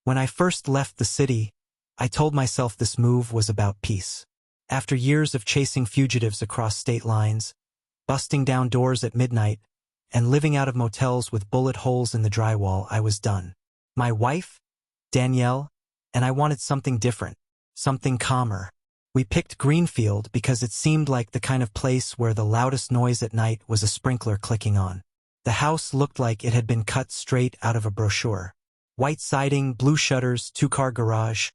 When I first left the city, I told myself this move was about peace. After years of chasing fugitives across state lines, busting down doors at midnight, and living out of motels with bullet holes in the drywall, I was done. My wife, Danielle, and I wanted something different, something calmer. We picked Greenfield because it seemed like the kind of place where the loudest noise at night was a sprinkler clicking on. The house looked like it had been cut straight out of a brochure. White siding, blue shutters, two-car garage,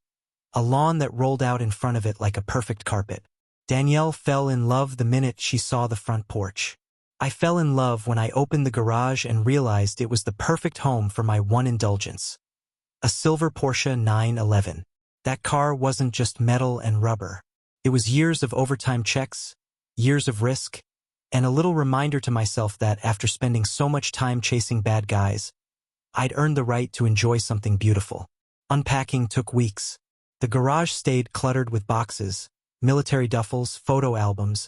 a lawn that rolled out in front of it like a perfect carpet. Danielle fell in love the minute she saw the front porch. I fell in love when I opened the garage and realized it was the perfect home for my one indulgence. A silver Porsche 911. That car wasn't just metal and rubber. It was years of overtime checks, years of risk, and a little reminder to myself that after spending so much time chasing bad guys, I'd earned the right to enjoy something beautiful. Unpacking took weeks. The garage stayed cluttered with boxes, military duffels, photo albums,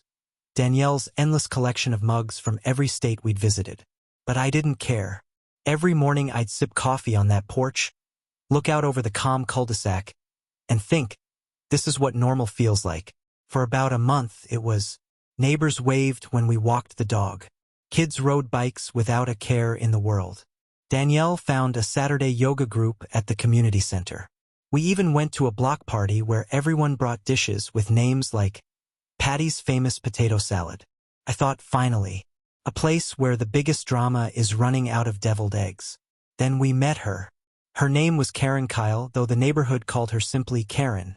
Danielle's endless collection of mugs from every state we'd visited. But I didn't care. Every morning I'd sip coffee on that porch, look out over the calm cul-de-sac, and think, this is what normal feels like. For about a month it was. Neighbors waved when we walked the dog. Kids rode bikes without a care in the world. Danielle found a Saturday yoga group at the community center. We even went to a block party where everyone brought dishes with names like Patty's Famous Potato Salad. I thought, finally, a place where the biggest drama is running out of deviled eggs. Then we met her. Her name was Karen Kyle, though the neighborhood called her simply Karen,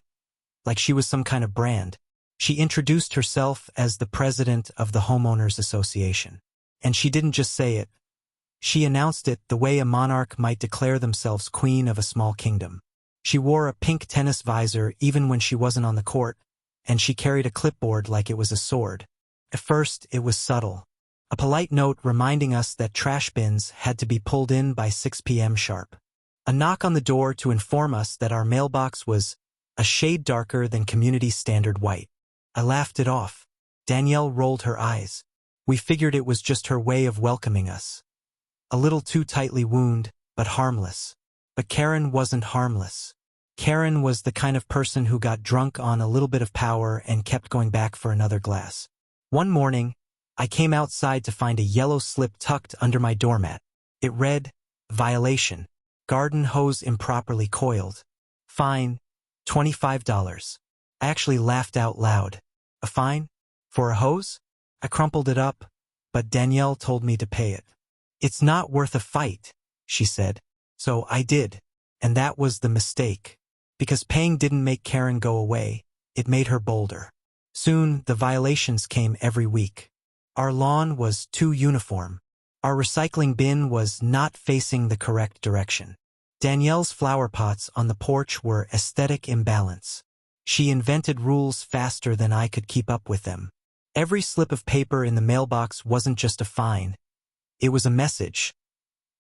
like she was some kind of brand. She introduced herself as the president of the Homeowners Association. And she didn't just say it. She announced it the way a monarch might declare themselves queen of a small kingdom. She wore a pink tennis visor even when she wasn't on the court, and she carried a clipboard like it was a sword. At first, it was subtle. A polite note reminding us that trash bins had to be pulled in by 6 p.m. sharp. A knock on the door to inform us that our mailbox was a shade darker than community standard white. I laughed it off. Danielle rolled her eyes. We figured it was just her way of welcoming us. A little too tightly wound, but harmless. But Karen wasn't harmless. Karen was the kind of person who got drunk on a little bit of power and kept going back for another glass. One morning, I came outside to find a yellow slip tucked under my doormat. It read, "Violation. Garden hose improperly coiled. Fine, $25. I actually laughed out loud. A fine? For a hose? I crumpled it up, but Danielle told me to pay it. It's not worth a fight, she said. So I did. And that was the mistake. Because paying didn't make Karen go away, it made her bolder. Soon, the violations came every week. Our lawn was too uniform. Our recycling bin was not facing the correct direction. Danielle's flower pots on the porch were aesthetic imbalance. She invented rules faster than I could keep up with them. Every slip of paper in the mailbox wasn't just a fine. It was a message.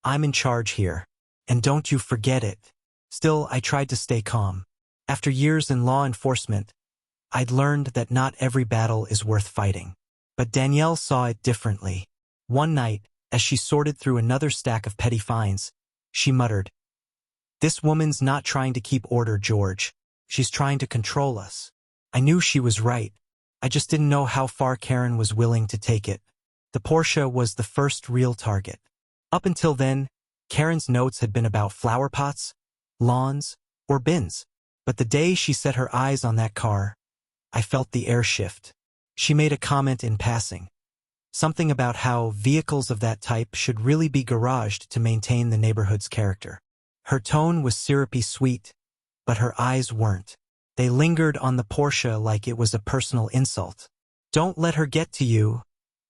I'm in charge here, and don't you forget it. Still, I tried to stay calm. After years in law enforcement, I'd learned that not every battle is worth fighting. But Danielle saw it differently. One night, as she sorted through another stack of petty fines, she muttered, "This woman's not trying to keep order, George. She's trying to control us." I knew she was right. I just didn't know how far Karen was willing to take it. The Porsche was the first real target. Up until then, Karen's notes had been about flower pots, lawns, or bins. But the day she set her eyes on that car, I felt the air shift. She made a comment in passing. Something about how vehicles of that type should really be garaged to maintain the neighborhood's character. Her tone was syrupy sweet, but her eyes weren't. They lingered on the Porsche like it was a personal insult. "Don't let her get to you,"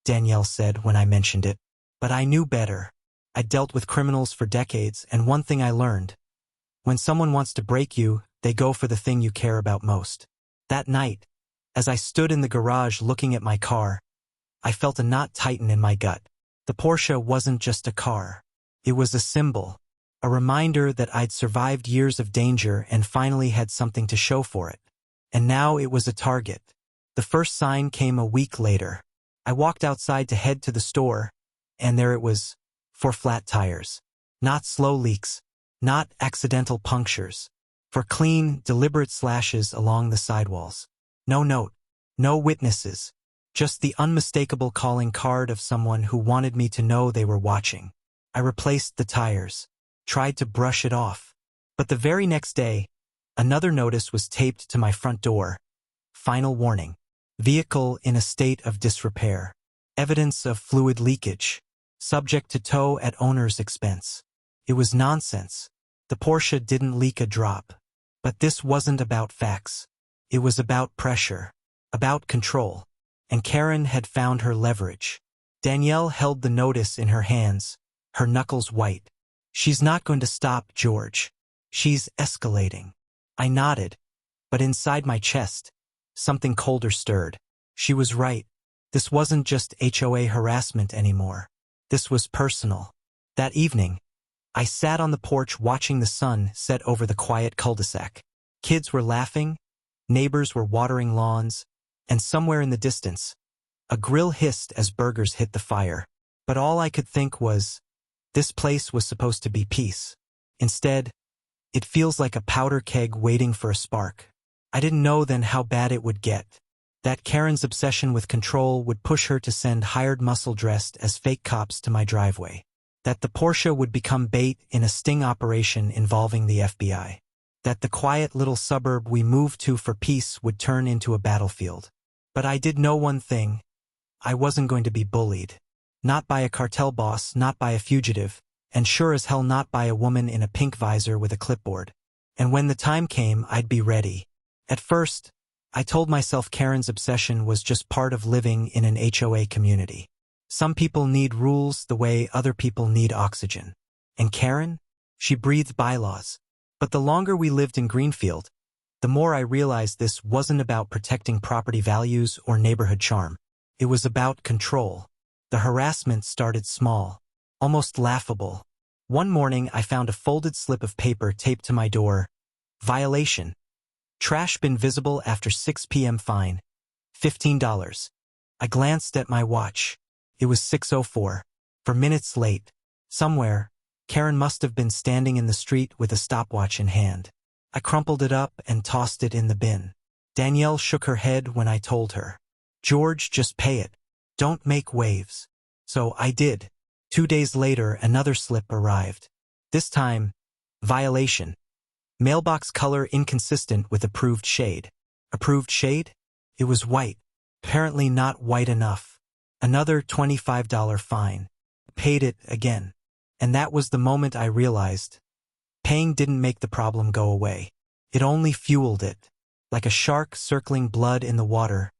Danielle said when I mentioned it. But I knew better. I'd dealt with criminals for decades, and one thing I learned. When someone wants to break you, they go for the thing you care about most. That night, as I stood in the garage looking at my car, I felt a knot tighten in my gut. The Porsche wasn't just a car. It was a symbol, a reminder that I'd survived years of danger and finally had something to show for it. And now it was a target. The first sign came a week later. I walked outside to head to the store, and there it was, for flat tires. Not slow leaks, Not accidental punctures. For clean, deliberate slashes along the sidewalls. No note. No witnesses. Just the unmistakable calling card of someone who wanted me to know they were watching. I replaced the tires. Tried to brush it off. But the very next day, another notice was taped to my front door. Final warning. Vehicle in a state of disrepair. Evidence of fluid leakage. Subject to tow at owner's expense. It was nonsense. The Porsche didn't leak a drop. But this wasn't about facts. It was about pressure. About control. And Karen had found her leverage. Danielle held the notice in her hands, her knuckles white. She's not going to stop, George. She's escalating. I nodded. But inside my chest, something colder stirred. She was right. This wasn't just HOA harassment anymore. This was personal. That evening, I sat on the porch watching the sun set over the quiet cul-de-sac. Kids were laughing, neighbors were watering lawns, and somewhere in the distance, a grill hissed as burgers hit the fire. But all I could think was, this place was supposed to be peace. Instead, it feels like a powder keg waiting for a spark. I didn't know then how bad it would get. That Karen's obsession with control would push her to send hired muscle dressed as fake cops to my driveway. That the Porsche would become bait in a sting operation involving the FBI. That the quiet little suburb we moved to for peace would turn into a battlefield. But I did know one thing. I wasn't going to be bullied. Not by a cartel boss, not by a fugitive, and sure as hell not by a woman in a pink visor with a clipboard. And when the time came, I'd be ready. At first, I told myself Karen's obsession was just part of living in an HOA community. Some people need rules the way other people need oxygen. And Karen? She breathed bylaws. But the longer we lived in Greenfield, the more I realized this wasn't about protecting property values or neighborhood charm. It was about control. The harassment started small, almost laughable. One morning I found a folded slip of paper taped to my door. Violation. Trash bin visible after 6 p.m. fine. $15. I glanced at my watch. It was 6:04. For minutes late. Somewhere, Karen must have been standing in the street with a stopwatch in hand. I crumpled it up and tossed it in the bin. Danielle shook her head when I told her. George, just pay it. Don't make waves. So I did. 2 days later, another slip arrived. This time, violation. Mailbox color inconsistent with approved shade. Approved shade? It was white. Apparently not white enough. Another $25 fine. Paid it again. And that was the moment I realized. Paying didn't make the problem go away. It only fueled it. Like a shark circling blood in the water,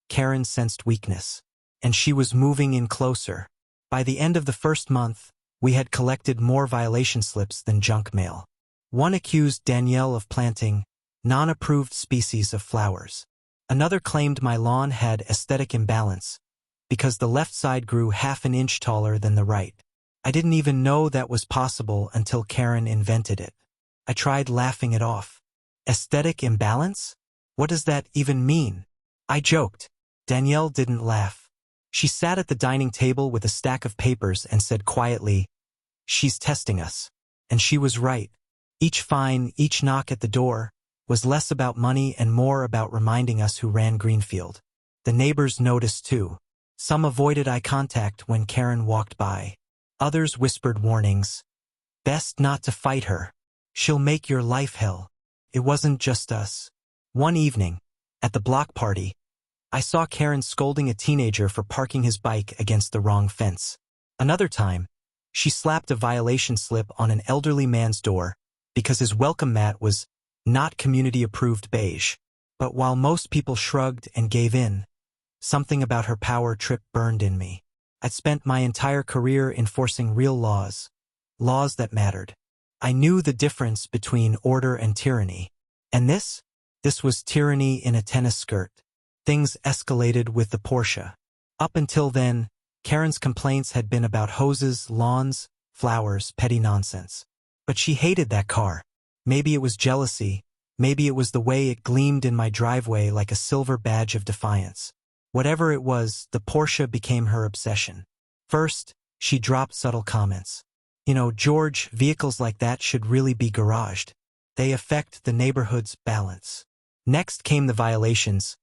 Karen sensed weakness. And she was moving in closer. By the end of the first month, we had collected more violation slips than junk mail. One accused Danielle of planting non-approved species of flowers. Another claimed my lawn had aesthetic imbalance because the left side grew half an inch taller than the right. I didn't even know that was possible until Karen invented it. I tried laughing it off. Aesthetic imbalance? What does that even mean? I joked. Danielle didn't laugh. She sat at the dining table with a stack of papers and said quietly, "She's testing us." And she was right. Each fine, each knock at the door, was less about money and more about reminding us who ran Greenfield. The neighbors noticed too. Some avoided eye contact when Karen walked by. Others whispered warnings. Best not to fight her. She'll make your life hell. It wasn't just us. One evening, at the block party, I saw Karen scolding a teenager for parking his bike against the wrong fence. Another time, she slapped a violation slip on an elderly man's door because his welcome mat was not community-approved beige. But while most people shrugged and gave in, something about her power trip burned in me. I'd spent my entire career enforcing real laws, laws that mattered. I knew the difference between order and tyranny. And this was tyranny in a tennis skirt. Things escalated with the Porsche. Up until then, Karen's complaints had been about hoses, lawns, flowers, petty nonsense. But she hated that car. Maybe it was jealousy. Maybe it was the way it gleamed in my driveway like a silver badge of defiance. Whatever it was, the Porsche became her obsession. First, she dropped subtle comments. George, vehicles like that should really be garaged. They affect the neighborhood's balance. Next came the violations.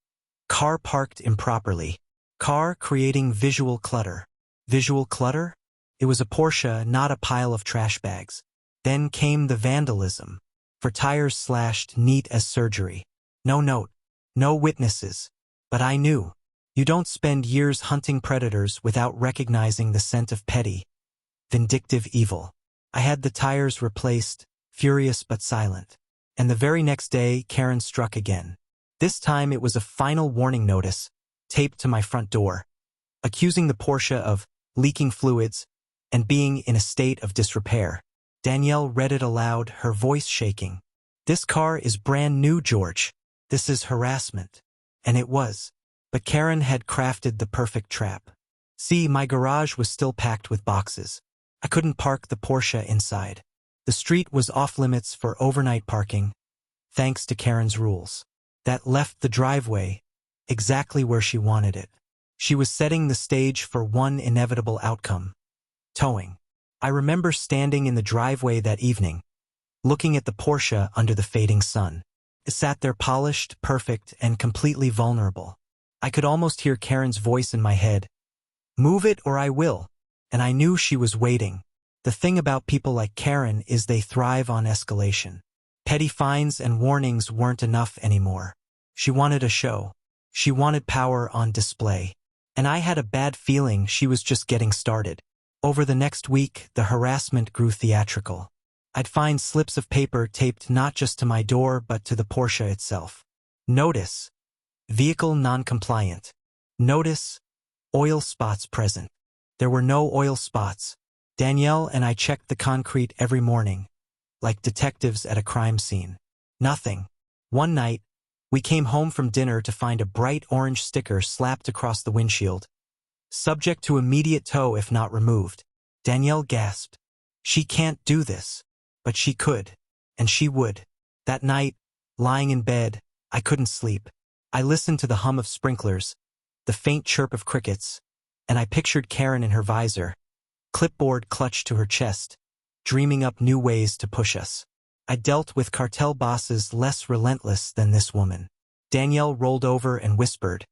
Car parked improperly. Car creating visual clutter. Visual clutter? It was a Porsche, not a pile of trash bags. Then came the vandalism. For tires slashed neat as surgery. No note. No witnesses. But I knew. You don't spend years hunting predators without recognizing the scent of petty, vindictive evil. I had the tires replaced, furious but silent. And the very next day, Karen struck again. This time it was a final warning notice, taped to my front door, accusing the Porsche of leaking fluids and being in a state of disrepair. Danielle read it aloud, her voice shaking. "This car is brand new, George. This is harassment." And it was. But Karen had crafted the perfect trap. See, my garage was still packed with boxes. I couldn't park the Porsche inside. The street was off-limits for overnight parking, thanks to Karen's rules. That left the driveway exactly where she wanted it. She was setting the stage for one inevitable outcome: towing. I remember standing in the driveway that evening, looking at the Porsche under the fading sun. It sat there polished, perfect, and completely vulnerable. I could almost hear Karen's voice in my head. "Move it or I will." And I knew she was waiting. The thing about people like Karen is they thrive on escalation. Petty fines and warnings weren't enough anymore. She wanted a show. She wanted power on display. And I had a bad feeling she was just getting started. Over the next week, the harassment grew theatrical. I'd find slips of paper taped not just to my door but to the Porsche itself. Notice: vehicle non-compliant. Notice: oil spots present. There were no oil spots. Danielle and I checked the concrete every morning, like detectives at a crime scene. Nothing. One night, we came home from dinner to find a bright orange sticker slapped across the windshield. "Subject to immediate tow if not removed." Danielle gasped. She can't do this. But she could. And she would. That night, lying in bed, I couldn't sleep. I listened to the hum of sprinklers, the faint chirp of crickets, and I pictured Karen in her visor, clipboard clutched to her chest, dreaming up new ways to push us. I dealt with cartel bosses less relentless than this woman. Danielle rolled over and whispered,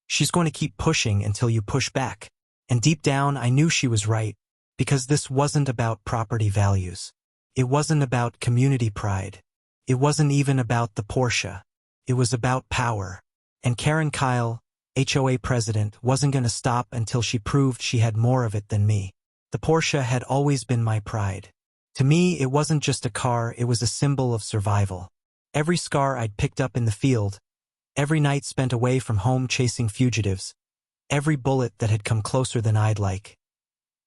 "She's going to keep pushing until you push back." And deep down, I knew she was right, because this wasn't about property values. It wasn't about community pride. It wasn't even about the Porsche. It was about power. And Karen Kyle, HOA president, wasn't going to stop until she proved she had more of it than me. The Porsche had always been my pride. To me, it wasn't just a car, it was a symbol of survival. Every scar I'd picked up in the field, every night spent away from home chasing fugitives, every bullet that had come closer than I'd like,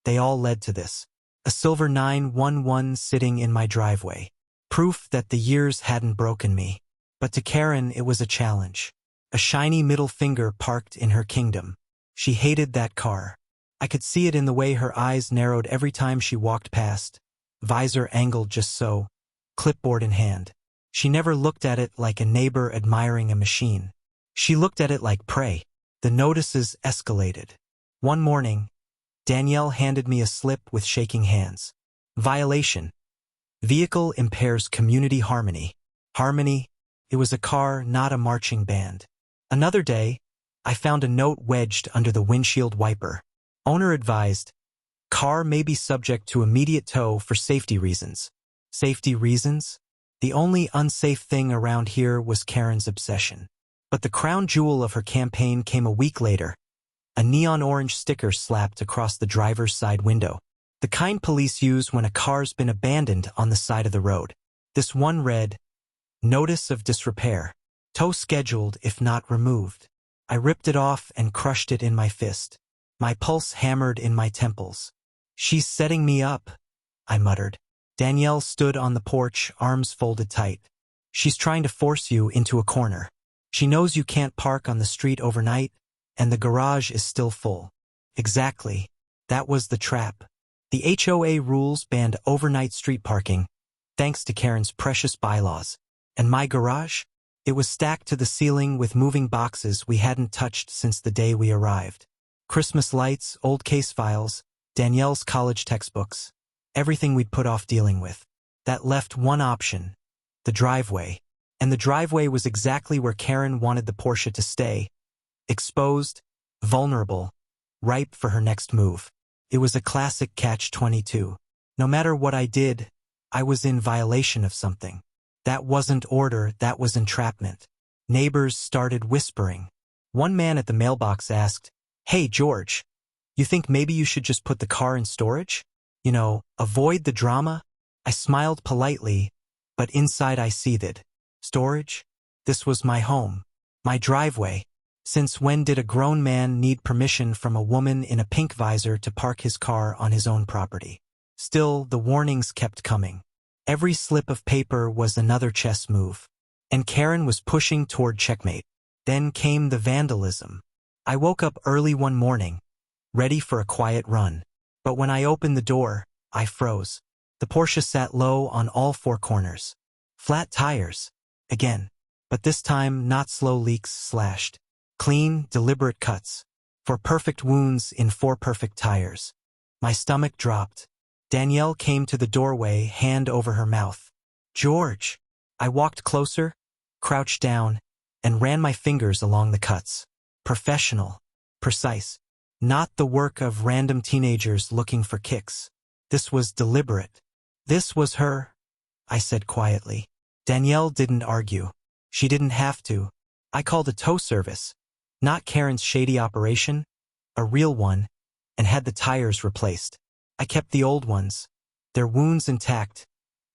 they all led to this. A silver 911 sitting in my driveway. Proof that the years hadn't broken me. But to Karen, it was a challenge. A shiny middle finger parked in her kingdom. She hated that car. I could see it in the way her eyes narrowed every time she walked past, visor angled just so, clipboard in hand. She never looked at it like a neighbor admiring a machine. She looked at it like prey. The notices escalated. One morning, Danielle handed me a slip with shaking hands. Violation. Vehicle impairs community harmony. Harmony? It was a car, not a marching band. Another day, I found a note wedged under the windshield wiper. Owner advised, car may be subject to immediate tow for safety reasons. Safety reasons? The only unsafe thing around here was Karen's obsession. But the crown jewel of her campaign came a week later. A neon orange sticker slapped across the driver's side window. The kind police use when a car's been abandoned on the side of the road. This one read, "Notice of disrepair. Tow scheduled if not removed." I ripped it off and crushed it in my fist. My pulse hammered in my temples. "She's setting me up," I muttered. Danielle stood on the porch, arms folded tight. "She's trying to force you into a corner. She knows you can't park on the street overnight, and the garage is still full." Exactly. That was the trap. The HOA rules banned overnight street parking, thanks to Karen's precious bylaws. And my garage? It was stacked to the ceiling with moving boxes we hadn't touched since the day we arrived. Christmas lights, old case files, Danielle's college textbooks. everything we'd put off dealing with. That left one option, the driveway. And the driveway was exactly where Karen wanted the Porsche to stay, exposed, vulnerable, ripe for her next move. It was a classic catch-22. No matter what I did, I was in violation of something. That wasn't order, that was entrapment. Neighbors started whispering. One man at the mailbox asked, "Hey, George, you think maybe you should just put the car in storage? You know, avoid the drama?" I smiled politely, but inside I seethed. Storage? This was my home. My driveway. Since when did a grown man need permission from a woman in a pink visor to park his car on his own property? Still, the warnings kept coming. Every slip of paper was another chess move. And Karen was pushing toward checkmate. Then came the vandalism. I woke up early one morning, ready for a quiet run. But when I opened the door, I froze. The Porsche sat low on all four corners. Flat tires. Again. But this time not slow leaks slashed. Clean, deliberate cuts. 4 perfect wounds in 4 perfect tires. My stomach dropped. Danielle came to the doorway, hand over her mouth. "George." I walked closer, crouched down, and ran my fingers along the cuts. Professional. Precise. Not the work of random teenagers looking for kicks. This was deliberate. "This was her," I said quietly. Danielle didn't argue. She didn't have to. I called a tow service. Not Karen's shady operation, a real one, and had the tires replaced. I kept the old ones, their wounds intact,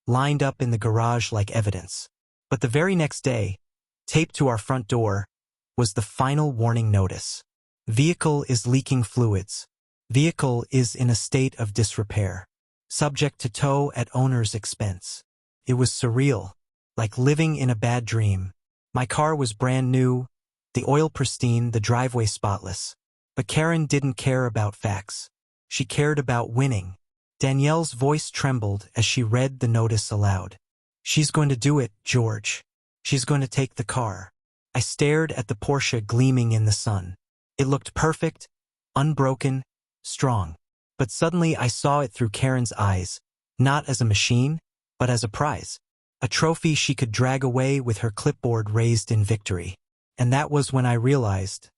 lined up in the garage like evidence. But the very next day, taped to our front door, was the final warning notice. Vehicle is leaking fluids. Vehicle is in a state of disrepair. Subject to tow at owner's expense. It was surreal, like living in a bad dream. My car was brand new, the oil pristine, the driveway spotless. But Karen didn't care about facts. She cared about winning. Danielle's voice trembled as she read the notice aloud. "She's going to do it, George. She's going to take the car." I stared at the Porsche gleaming in the sun. It looked perfect, unbroken, strong. But suddenly I saw it through Karen's eyes, not as a machine, but as a prize. A trophy she could drag away with her clipboard raised in victory. And that was when I realized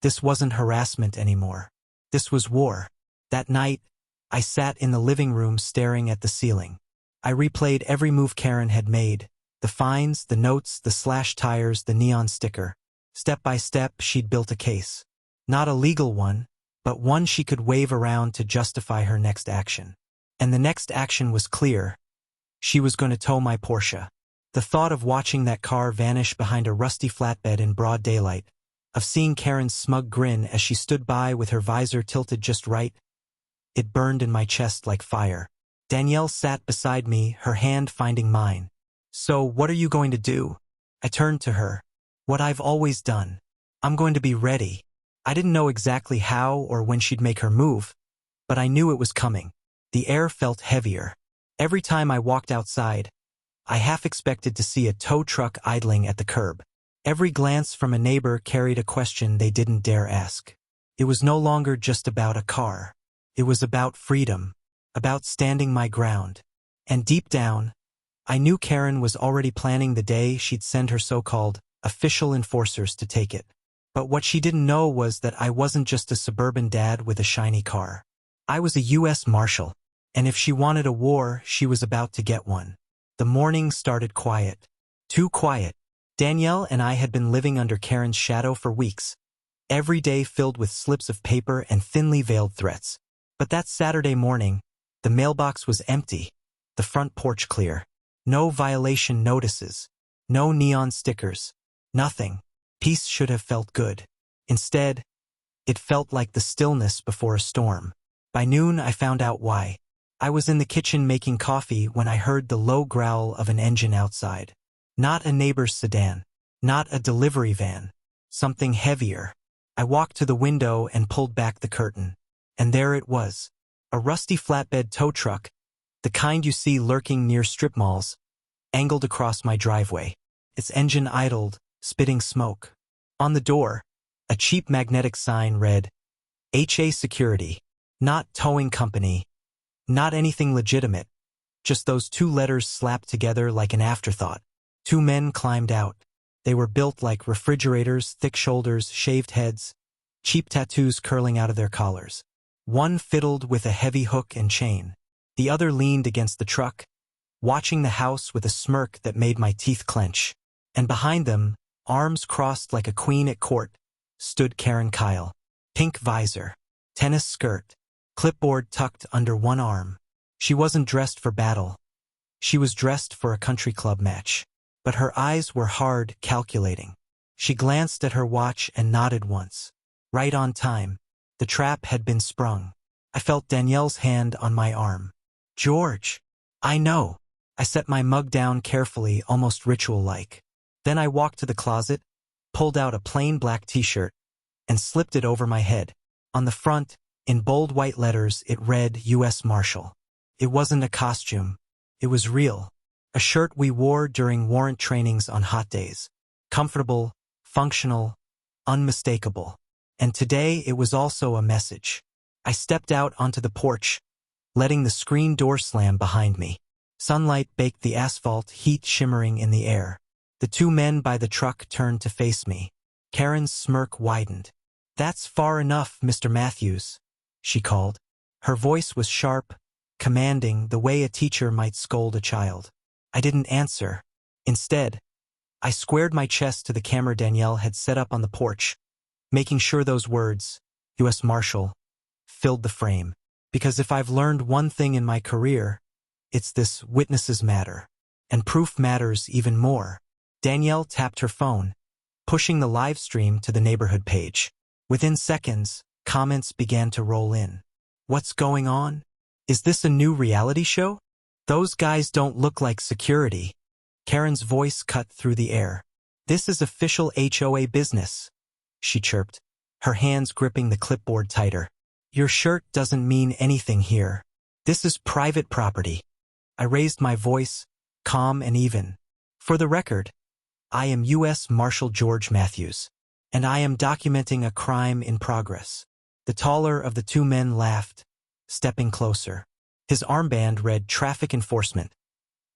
this wasn't harassment anymore. This was war. That night, I sat in the living room staring at the ceiling. I replayed every move Karen had made, the fines, the notes, the slashed tires, the neon sticker. Step by step, she'd built a case. Not a legal one, but one she could wave around to justify her next action. And the next action was clear. She was going to tow my Porsche. The thought of watching that car vanish behind a rusty flatbed in broad daylight, of seeing Karen's smug grin as she stood by with her visor tilted just right, it burned in my chest like fire. Danielle sat beside me, her hand finding mine. "So, what are you going to do?" I turned to her. "What I've always done. I'm going to be ready." I didn't know exactly how or when she'd make her move, but I knew it was coming. The air felt heavier. Every time I walked outside, I half expected to see a tow truck idling at the curb. Every glance from a neighbor carried a question they didn't dare ask. It was no longer just about a car. It was about freedom, about standing my ground. And deep down, I knew Karen was already planning the day she'd send her so-called official enforcers to take it. But what she didn't know was that I wasn't just a suburban dad with a shiny car. I was a U.S. Marshal, and if she wanted a war, she was about to get one. The morning started quiet. Too quiet. Danielle and I had been living under Karen's shadow for weeks, every day filled with slips of paper and thinly veiled threats. But that Saturday morning, the mailbox was empty, the front porch clear. No violation notices, no neon stickers, nothing. Peace should have felt good. Instead, it felt like the stillness before a storm. By noon, I found out why. I was in the kitchen making coffee when I heard the low growl of an engine outside. Not a neighbor's sedan, not a delivery van, something heavier. I walked to the window and pulled back the curtain. And there it was, a rusty flatbed tow truck, the kind you see lurking near strip malls, angled across my driveway. Its engine idled, spitting smoke. On the door, a cheap magnetic sign read, HOA Security, not towing company, Not anything legitimate, just those two letters slapped together like an afterthought. Two men climbed out. They were built like refrigerators, thick shoulders, shaved heads, cheap tattoos curling out of their collars. One fiddled with a heavy hook and chain. The other leaned against the truck, watching the house with a smirk that made my teeth clench. And behind them, arms crossed like a queen at court, stood Karen Kyle. Pink visor, tennis skirt, clipboard tucked under one arm. She wasn't dressed for battle. She was dressed for a country club match. But her eyes were hard, calculating. She glanced at her watch and nodded once. Right on time. The trap had been sprung. I felt Danielle's hand on my arm. George. I know. I set my mug down carefully, almost ritual-like. Then I walked to the closet, pulled out a plain black t-shirt, and slipped it over my head. On the front, in bold white letters, it read U.S. Marshal. It wasn't a costume. It was real. A shirt we wore during warrant trainings on hot days. Comfortable, functional, unmistakable. And today it was also a message. I stepped out onto the porch, letting the screen door slam behind me. Sunlight baked the asphalt, heat shimmering in the air. The two men by the truck turned to face me. Karen's smirk widened. "That's far enough, Mr. Matthews," she called. Her voice was sharp, commanding, the way a teacher might scold a child. I didn't answer. Instead, I squared my chest to the camera Danielle had set up on the porch, making sure those words, U.S. Marshal, filled the frame. Because if I've learned one thing in my career, it's this: witnesses matter. And proof matters even more. Danielle tapped her phone, pushing the live stream to the neighborhood page. Within seconds, comments began to roll in. "What's going on? Is this a new reality show? Those guys don't look like security." Karen's voice cut through the air. "This is official HOA business," she chirped, her hands gripping the clipboard tighter. "Your shirt doesn't mean anything here. This is private property." I raised my voice, calm and even. "For the record, I am U.S. Marshal George Matthews, and I am documenting a crime in progress." The taller of the two men laughed, stepping closer. His armband read Traffic Enforcement.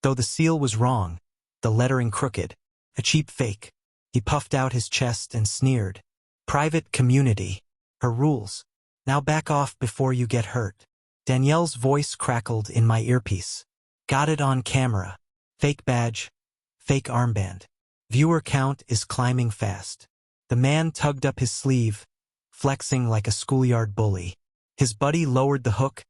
Though the seal was wrong, the lettering crooked, a cheap fake. He puffed out his chest and sneered. "Private community. Her rules. Now back off before you get hurt." Danielle's voice crackled in my earpiece. "Got it on camera. Fake badge. Fake armband. Viewer count is climbing fast." The man tugged up his sleeve, flexing like a schoolyard bully. His buddy lowered the hook,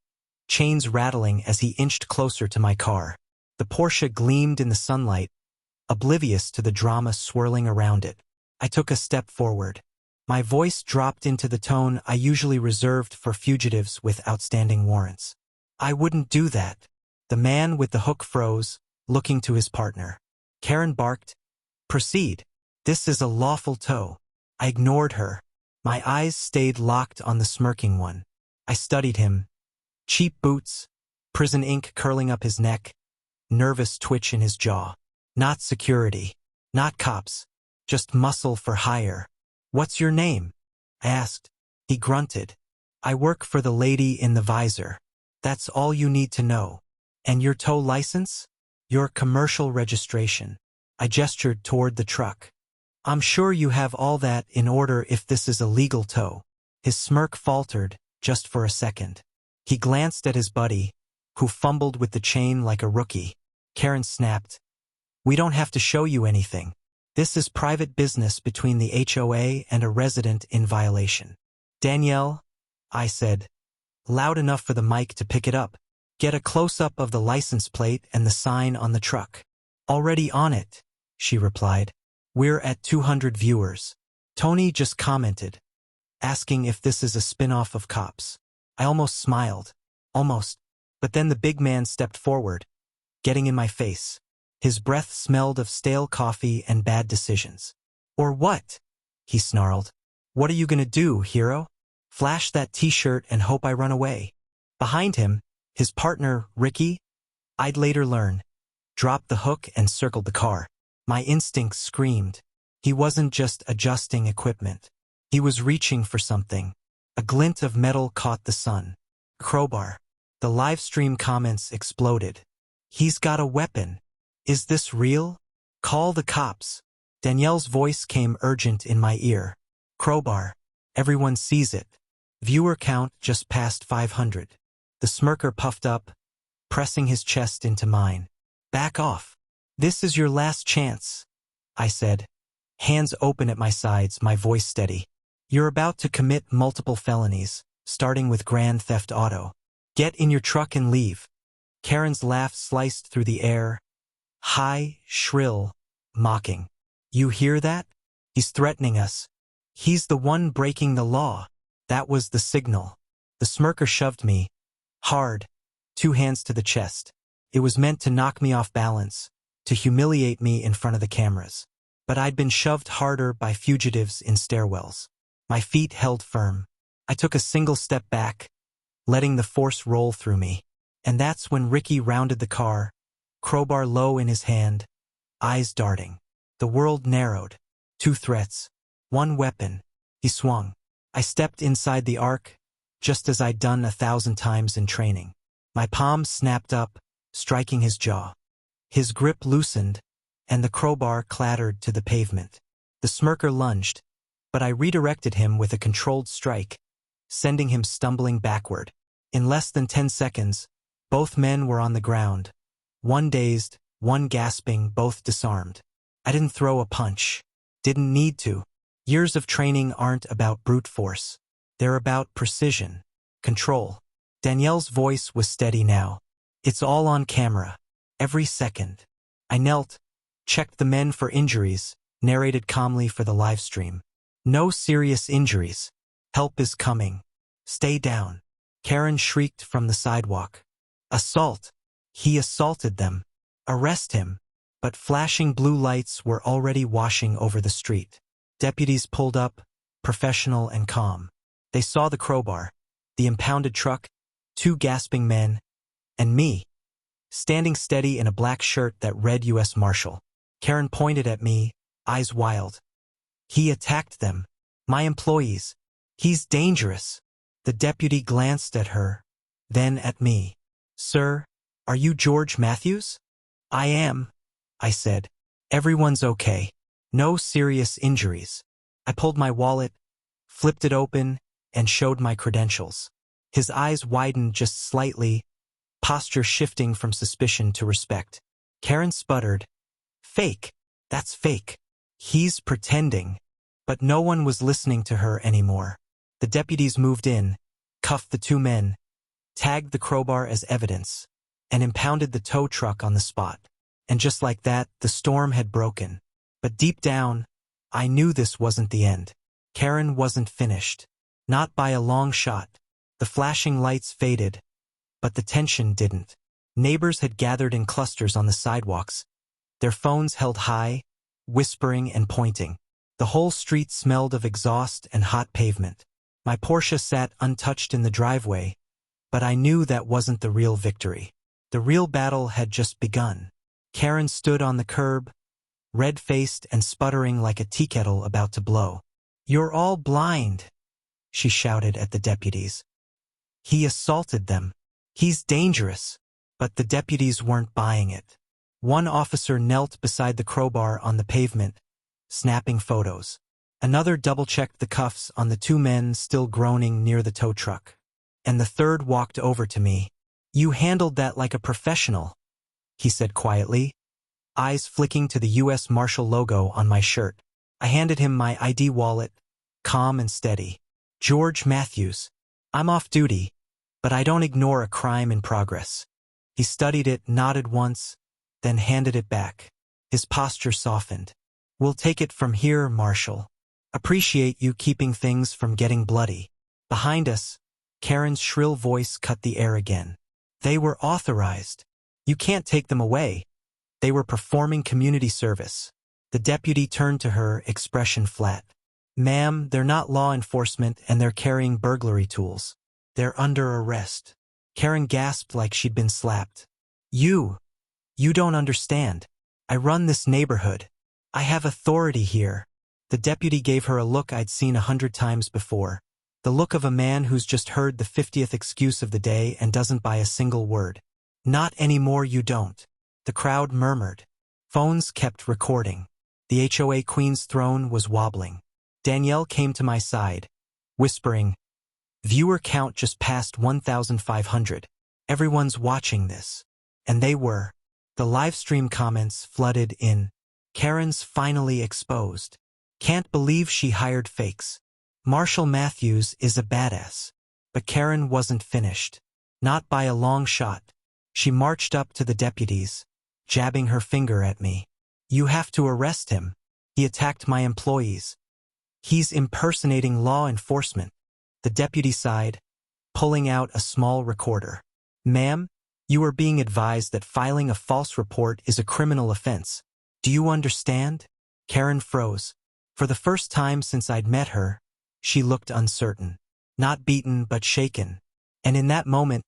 chains rattling as he inched closer to my car. The Porsche gleamed in the sunlight, oblivious to the drama swirling around it. I took a step forward. My voice dropped into the tone I usually reserved for fugitives with outstanding warrants. "I wouldn't do that." The man with the hook froze, looking to his partner. Karen barked, "Proceed. This is a lawful tow." I ignored her. My eyes stayed locked on the smirking one. I studied him. Cheap boots, prison ink curling up his neck, nervous twitch in his jaw. Not security. Not cops. Just muscle for hire. "What's your name?" I asked. He grunted. "I work for the lady in the visor. That's all you need to know." "And your tow license?" "Your commercial registration." I gestured toward the truck. "I'm sure you have all that in order if this is a legal tow." His smirk faltered, just for a second. He glanced at his buddy, who fumbled with the chain like a rookie. Karen snapped, "We don't have to show you anything. This is private business between the HOA and a resident in violation." "Danielle," I said, loud enough for the mic to pick it up, "get a close-up of the license plate and the sign on the truck." "Already on it," she replied. "We're at 200 viewers." Tony just commented, asking if this is a spin-off of Cops. I almost smiled. Almost. But then the big man stepped forward, getting in my face. His breath smelled of stale coffee and bad decisions. "Or what?" he snarled. "What are you gonna do, hero? Flash that t-shirt and hope I run away?" Behind him, his partner, Ricky, I'd later learn, dropped the hook and circled the car. My instincts screamed. He wasn't just adjusting equipment. He was reaching for something. A glint of metal caught the sun. Crowbar. The live stream comments exploded. He's got a weapon. Is this real? Call the cops. Danielle's voice came urgent in my ear. Crowbar. Everyone sees it. Viewer count just passed 500. The smirker puffed up, pressing his chest into mine. Back off. This is your last chance, I said, hands open at my sides, my voice steady. You're about to commit multiple felonies, starting with grand theft auto. Get in your truck and leave. Karen's laugh sliced through the air, high, shrill, mocking. You hear that? He's threatening us. He's the one breaking the law. That was the signal. The smirker shoved me, hard, 2 hands to the chest. It was meant to knock me off balance, to humiliate me in front of the cameras. But I'd been shoved harder by fugitives in stairwells. My feet held firm. I took a single step back, letting the force roll through me. And that's when Ricky rounded the car, crowbar low in his hand, eyes darting. The world narrowed. 2 threats. 1 weapon. He swung. I stepped inside the arc, just as I'd done 1,000 times in training. My palm snapped up, striking his jaw. His grip loosened, and the crowbar clattered to the pavement. The smirker lunged, but I redirected him with a controlled strike, sending him stumbling backward. In less than 10 seconds, both men were on the ground. One dazed, one gasping, both disarmed. I didn't throw a punch. Didn't need to. Years of training aren't about brute force. They're about precision, control. Danielle's voice was steady now. It's all on camera. Every second. I knelt, checked the men for injuries, narrated calmly for the live stream. No serious injuries. Help is coming. Stay down. Karen shrieked from the sidewalk. Assault. He assaulted them. Arrest him. But flashing blue lights were already washing over the street. Deputies pulled up, professional and calm. They saw the crowbar, the impounded truck, 2 gasping men, and me, standing steady in a black shirt that read U.S. Marshal. Karen pointed at me, eyes wild. He attacked them. My employees. He's dangerous. The deputy glanced at her, then at me. Sir, are you George Matthews? I am, I said. Everyone's okay. No serious injuries. I pulled my wallet, flipped it open, and showed my credentials. His eyes widened just slightly, posture shifting from suspicion to respect. Karen sputtered. Fake. That's fake. He's pretending. But no one was listening to her anymore. The deputies moved in, cuffed the 2 men, tagged the crowbar as evidence, and impounded the tow truck on the spot. And just like that, the storm had broken. But deep down, I knew this wasn't the end. Karen wasn't finished. Not by a long shot. The flashing lights faded, but the tension didn't. Neighbors had gathered in clusters on the sidewalks, their phones held high, whispering and pointing. The whole street smelled of exhaust and hot pavement. My Porsche sat untouched in the driveway, but I knew that wasn't the real victory. The real battle had just begun. Karen stood on the curb, red-faced and sputtering like a tea kettle about to blow. You're all blind, she shouted at the deputies. He assaulted them. He's dangerous. But the deputies weren't buying it. One officer knelt beside the crowbar on the pavement, snapping photos. Another double-checked the cuffs on the 2 men still groaning near the tow truck. And the third walked over to me. You handled that like a professional, he said quietly, eyes flicking to the U.S. Marshal logo on my shirt. I handed him my ID wallet, calm and steady. George Matthews. I'm off duty, but I don't ignore a crime in progress. He studied it, nodded once, then handed it back. His posture softened. We'll take it from here, Marshal. Appreciate you keeping things from getting bloody. Behind us, Karen's shrill voice cut the air again. They were authorized. You can't take them away. They were performing community service. The deputy turned to her, expression flat. Ma'am, they're not law enforcement and they're carrying burglary tools. They're under arrest. Karen gasped like she'd been slapped. You don't understand. I run this neighborhood. I have authority here. The deputy gave her a look I'd seen 100 times before. The look of a man who's just heard the 50th excuse of the day and doesn't buy a single word. Not anymore, you don't. The crowd murmured. Phones kept recording. The HOA Queen's throne was wobbling. Danielle came to my side, whispering, "Viewer count just passed 1,500. Everyone's watching this." And they were. The livestream comments flooded in. "Karen's finally exposed. Can't believe she hired fakes. Marshal Matthews is a badass." But Karen wasn't finished. Not by a long shot. She marched up to the deputies, jabbing her finger at me. "You have to arrest him. He attacked my employees. He's impersonating law enforcement." The deputy sighed, pulling out a small recorder. "Ma'am, you are being advised that filing a false report is a criminal offense. Do you understand?" Karen froze. For the first time since I'd met her, she looked uncertain. Not beaten, but shaken. And in that moment,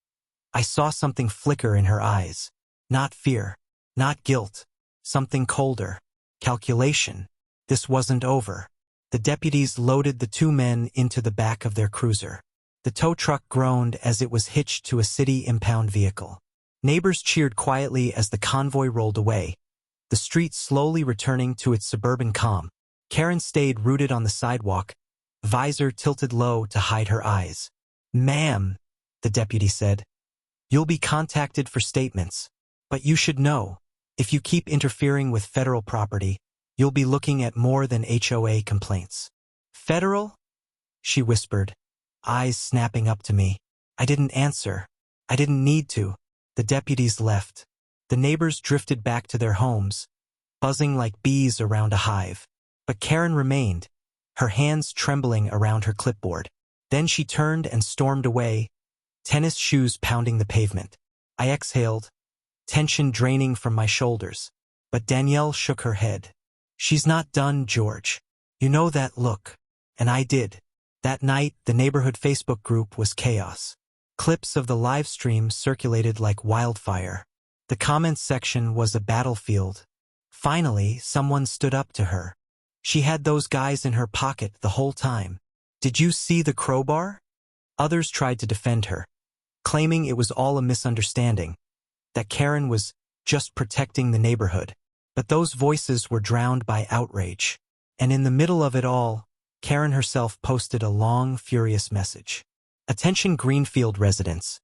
I saw something flicker in her eyes. Not fear. Not guilt. Something colder. Calculation. This wasn't over. The deputies loaded the two men into the back of their cruiser. The tow truck groaned as it was hitched to a city impound vehicle. Neighbors cheered quietly as the convoy rolled away, the street slowly returning to its suburban calm. Karen stayed rooted on the sidewalk, visor tilted low to hide her eyes. "Ma'am," the deputy said, "you'll be contacted for statements. But you should know, if you keep interfering with federal property, you'll be looking at more than HOA complaints." "Federal?" she whispered, eyes snapping up to me. I didn't answer. I didn't need to. The deputies left. The neighbors drifted back to their homes, buzzing like bees around a hive. But Karen remained, her hands trembling around her clipboard. Then she turned and stormed away, tennis shoes pounding the pavement. I exhaled, tension draining from my shoulders. But Danielle shook her head. "She's not done, George. You know that look." And I did. That night, the neighborhood Facebook group was chaos. Clips of the live stream circulated like wildfire. The comments section was a battlefield. Finally, someone stood up to her. She had those guys in her pocket the whole time. "Did you see the crowbar?" Others tried to defend her, claiming it was all a misunderstanding, that Karen was just protecting the neighborhood. But those voices were drowned by outrage. And in the middle of it all, Karen herself posted a long, furious message. "Attention Greenfield residents.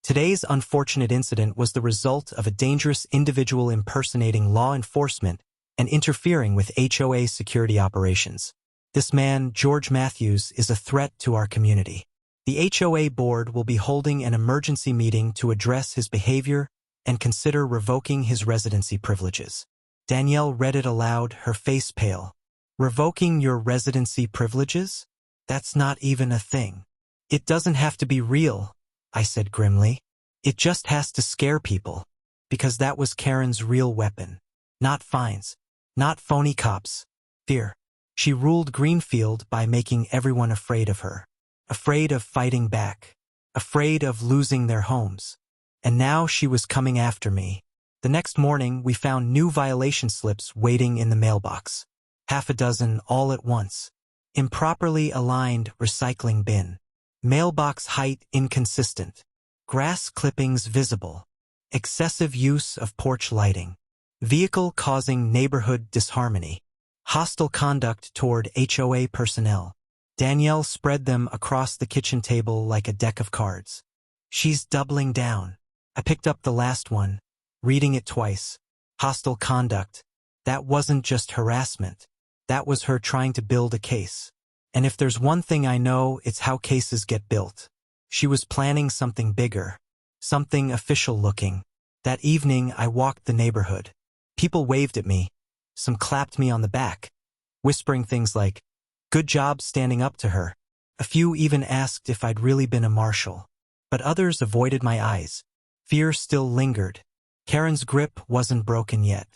Today's unfortunate incident was the result of a dangerous individual impersonating law enforcement and interfering with HOA security operations. This man, George Matthews, is a threat to our community. The HOA board will be holding an emergency meeting to address his behavior and consider revoking his residency privileges." Danielle read it aloud, her face pale. "Revoking your residency privileges? That's not even a thing." "It doesn't have to be real," I said grimly. "It just has to scare people." Because that was Karen's real weapon. Not fines. Not phony cops. Fear. She ruled Greenfield by making everyone afraid of her. Afraid of fighting back. Afraid of losing their homes. And now she was coming after me. The next morning, we found new violation slips waiting in the mailbox. Half a dozen all at once. Improperly aligned recycling bin. Mailbox height inconsistent. Grass clippings visible. Excessive use of porch lighting. Vehicle causing neighborhood disharmony. Hostile conduct toward HOA personnel. Danielle spread them across the kitchen table like a deck of cards. She's doubling down. I picked up the last one, reading it twice. Hostile conduct. That wasn't just harassment. That was her trying to build a case. And if there's one thing I know, it's how cases get built. She was planning something bigger. Something official looking. That evening, I walked the neighborhood. People waved at me. Some clapped me on the back, whispering things like, "Good job standing up to her." A few even asked if I'd really been a marshal. But others avoided my eyes. Fear still lingered. Karen's grip wasn't broken yet.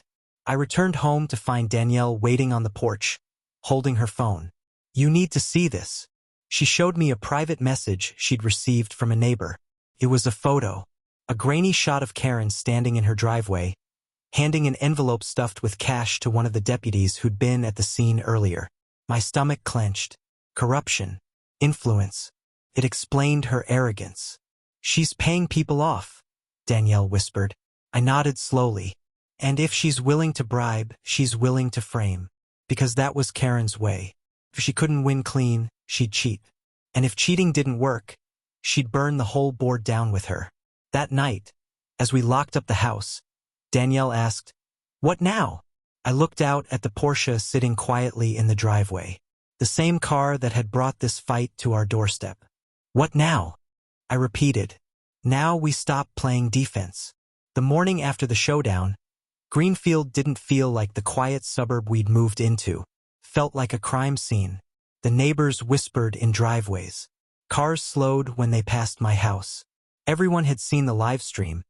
I returned home to find Danielle waiting on the porch, holding her phone. "You need to see this." She showed me a private message she'd received from a neighbor. It was a photo, a grainy shot of Karen standing in her driveway, handing an envelope stuffed with cash to one of the deputies who'd been at the scene earlier. My stomach clenched. Corruption. Influence. It explained her arrogance. "She's paying people off," Danielle whispered. I nodded slowly. "And if she's willing to bribe, she's willing to frame." Because that was Karen's way. If she couldn't win clean, she'd cheat. And if cheating didn't work, she'd burn the whole board down with her. That night, as we locked up the house, Danielle asked, "What now?" I looked out at the Porsche sitting quietly in the driveway. The same car that had brought this fight to our doorstep. "What now?" I repeated. Now we stopped playing defense. The morning after the showdown, Greenfield didn't feel like the quiet suburb we'd moved into. Felt like a crime scene. The neighbors whispered in driveways. Cars slowed when they passed my house. Everyone had seen the live stream.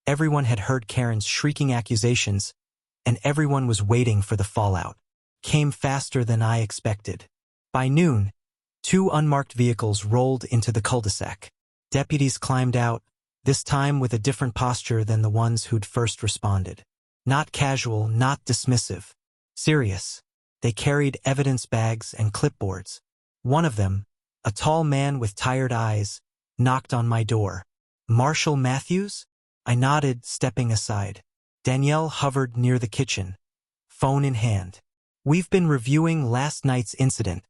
Everyone had heard Karen's shrieking accusations, and everyone was waiting for the fallout. Came faster than I expected. By noon, 2 unmarked vehicles rolled into the cul-de-sac. Deputies climbed out, this time with a different posture than the ones who'd first responded. Not casual, not dismissive. Serious. They carried evidence bags and clipboards. One of them, a tall man with tired eyes, knocked on my door. "Marshal Matthews?" I nodded, stepping aside. Danielle hovered near the kitchen, phone in hand. "We've been reviewing last night's incident,"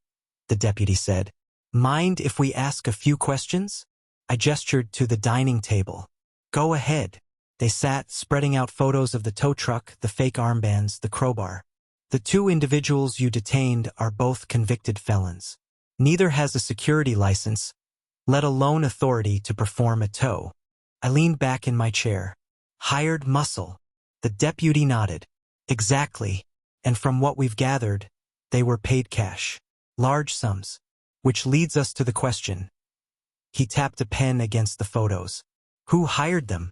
the deputy said. "Mind if we ask a few questions?" I gestured to the dining table. "Go ahead." They sat, spreading out photos of the tow truck, the fake armbands, the crowbar. "The 2 individuals you detained are both convicted felons. Neither has a security license, let alone authority to perform a tow." I leaned back in my chair. "Hired muscle." The deputy nodded. "Exactly. And from what we've gathered, they were paid cash. Large sums. Which leads us to the question." He tapped a pen against the photos. "Who hired them?"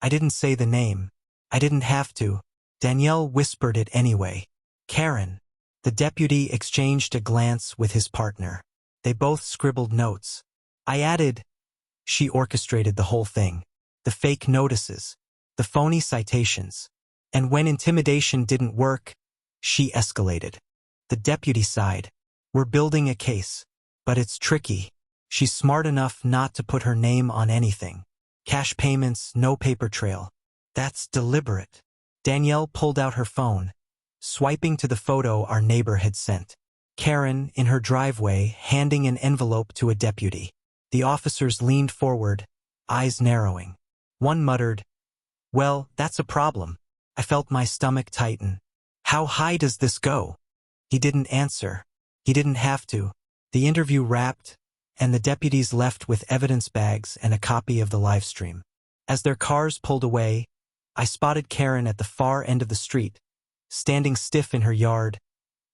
I didn't say the name. I didn't have to. Danielle whispered it anyway. "Karen." The deputy exchanged a glance with his partner. They both scribbled notes. I added, "She orchestrated the whole thing. The fake notices. The phony citations. And when intimidation didn't work, she escalated." The deputy sighed. "We're building a case. But it's tricky. She's smart enough not to put her name on anything. Cash payments, no paper trail. That's deliberate." Danielle pulled out her phone, swiping to the photo our neighbor had sent. Karen, in her driveway, handing an envelope to a deputy. The officers leaned forward, eyes narrowing. One muttered, "Well, that's a problem." I felt my stomach tighten. "How high does this go?" He didn't answer. He didn't have to. The interview wrapped, and the deputies left with evidence bags and a copy of the live stream. As their cars pulled away, I spotted Karen at the far end of the street, standing stiff in her yard,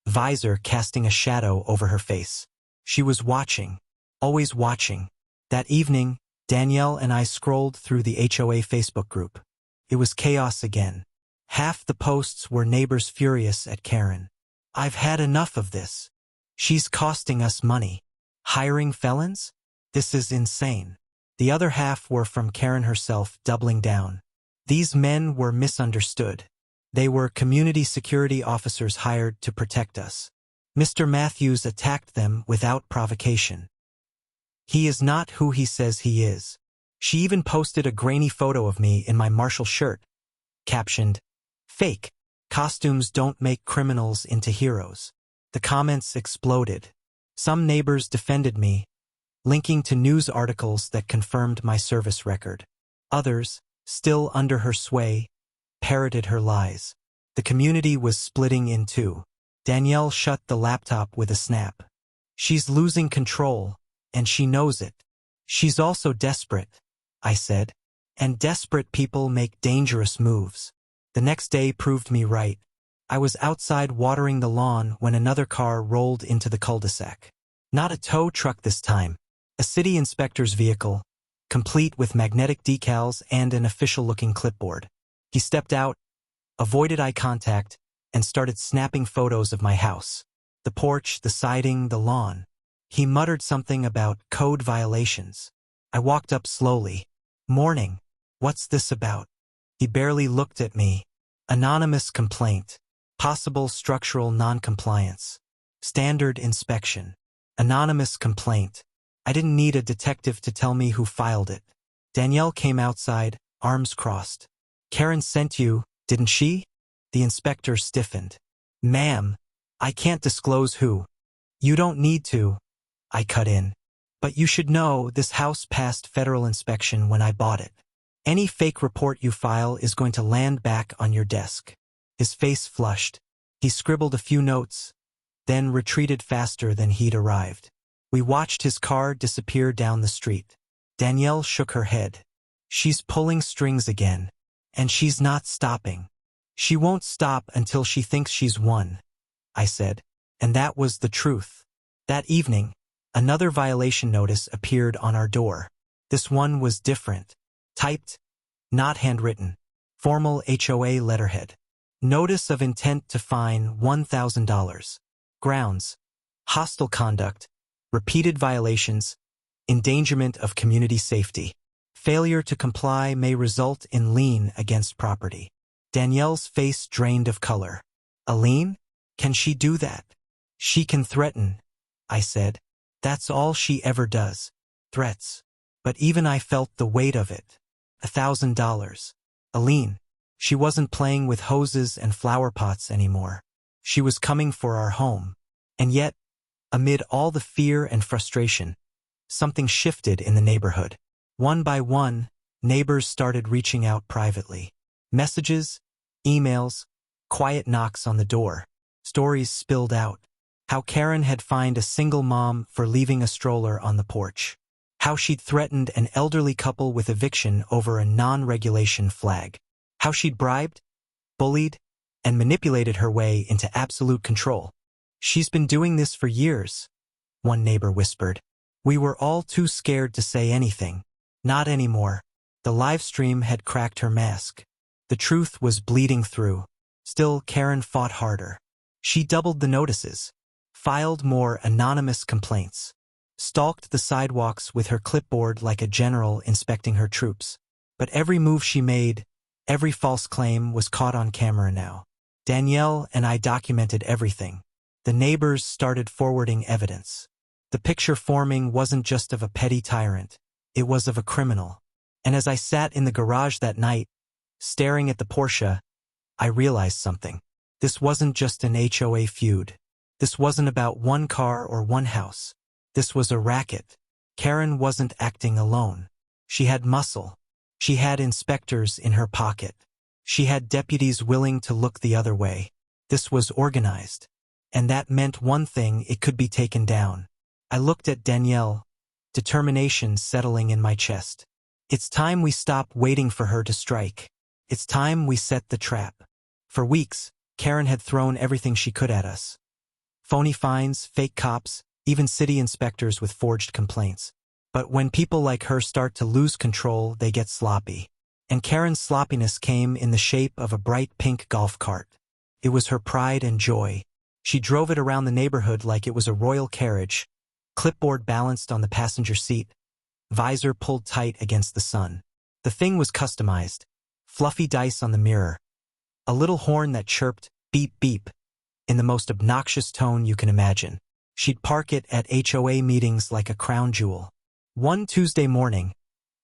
visor casting a shadow over her face. She was watching, always watching. That evening, Danielle and I scrolled through the HOA Facebook group. It was chaos again. Half the posts were neighbors furious at Karen. "I've had enough of this. She's costing us money. Hiring felons? This is insane." The other half were from Karen herself, doubling down. These men were misunderstood. They were community security officers hired to protect us. Mr. Matthews attacked them without provocation. He is not who he says he is. She even posted a grainy photo of me in my Marshal shirt, captioned, "Fake. Costumes don't make criminals into heroes." The comments exploded. Some neighbors defended me, linking to news articles that confirmed my service record. Others, still under her sway, parroted her lies. The community was splitting in two. Danielle shut the laptop with a snap. "She's losing control, and she knows it." "She's also desperate," I said. "And desperate people make dangerous moves." The next day proved me right. I was outside watering the lawn when another car rolled into the cul-de-sac. Not a tow truck this time. A city inspector's vehicle, complete with magnetic decals and an official-looking clipboard. He stepped out, avoided eye contact, and started snapping photos of my house. The porch, the siding, the lawn. He muttered something about code violations. I walked up slowly. "Morning. What's this about?" He barely looked at me. "Anonymous complaint. Possible structural non-compliance. Standard inspection." Anonymous complaint. I didn't need a detective to tell me who filed it. Danielle came outside, arms crossed. Karen sent you, didn't she? The inspector stiffened. Ma'am, I can't disclose who. You don't need to. I cut in. But you should know this house passed federal inspection when I bought it. Any fake report you file is going to land back on your desk. His face flushed. He scribbled a few notes, then retreated faster than he'd arrived. We watched his car disappear down the street. Danielle shook her head. She's pulling strings again. And she's not stopping. She won't stop until she thinks she's won, I said. And that was the truth. That evening, another violation notice appeared on our door. This one was different. Typed, not handwritten. Formal HOA letterhead. Notice of intent to fine $1,000. Grounds: hostile conduct, repeated violations, endangerment of community safety. Failure to comply may result in lien against property. Danielle's face drained of color. A lien? Can she do that? She can threaten, I said. That's all she ever does. Threats. But even I felt the weight of it. $1,000. A lien. She wasn't playing with hoses and flower pots anymore. She was coming for our home. And yet, amid all the fear and frustration, something shifted in the neighborhood. One by one, neighbors started reaching out privately. Messages, emails, quiet knocks on the door. Stories spilled out. How Karen had fined a single mom for leaving a stroller on the porch. How she'd threatened an elderly couple with eviction over a non-regulation flag. How she'd bribed, bullied, and manipulated her way into absolute control. She's been doing this for years, one neighbor whispered. We were all too scared to say anything. Not anymore. The live stream had cracked her mask. The truth was bleeding through. Still, Karen fought harder. She doubled the notices, filed more anonymous complaints, stalked the sidewalks with her clipboard like a general inspecting her troops. But every move she made, every false claim was caught on camera now. Danielle and I documented everything. The neighbors started forwarding evidence. The picture forming wasn't just of a petty tyrant. It was of a criminal. And as I sat in the garage that night, staring at the Porsche, I realized something. This wasn't just an HOA feud. This wasn't about one car or one house. This was a racket. Karen wasn't acting alone. She had muscle. She had inspectors in her pocket. She had deputies willing to look the other way. This was organized. And that meant one thing: it could be taken down. I looked at Danielle, determination settling in my chest. It's time we stop waiting for her to strike. It's time we set the trap. For weeks, Karen had thrown everything she could at us. Phony fines, fake cops, even city inspectors with forged complaints. But when people like her start to lose control, they get sloppy. And Karen's sloppiness came in the shape of a bright pink golf cart. It was her pride and joy. She drove it around the neighborhood like it was a royal carriage, clipboard balanced on the passenger seat, visor pulled tight against the sun. The thing was customized. Fluffy dice on the mirror. A little horn that chirped, beep beep, in the most obnoxious tone you can imagine. She'd park it at HOA meetings like a crown jewel. One Tuesday morning,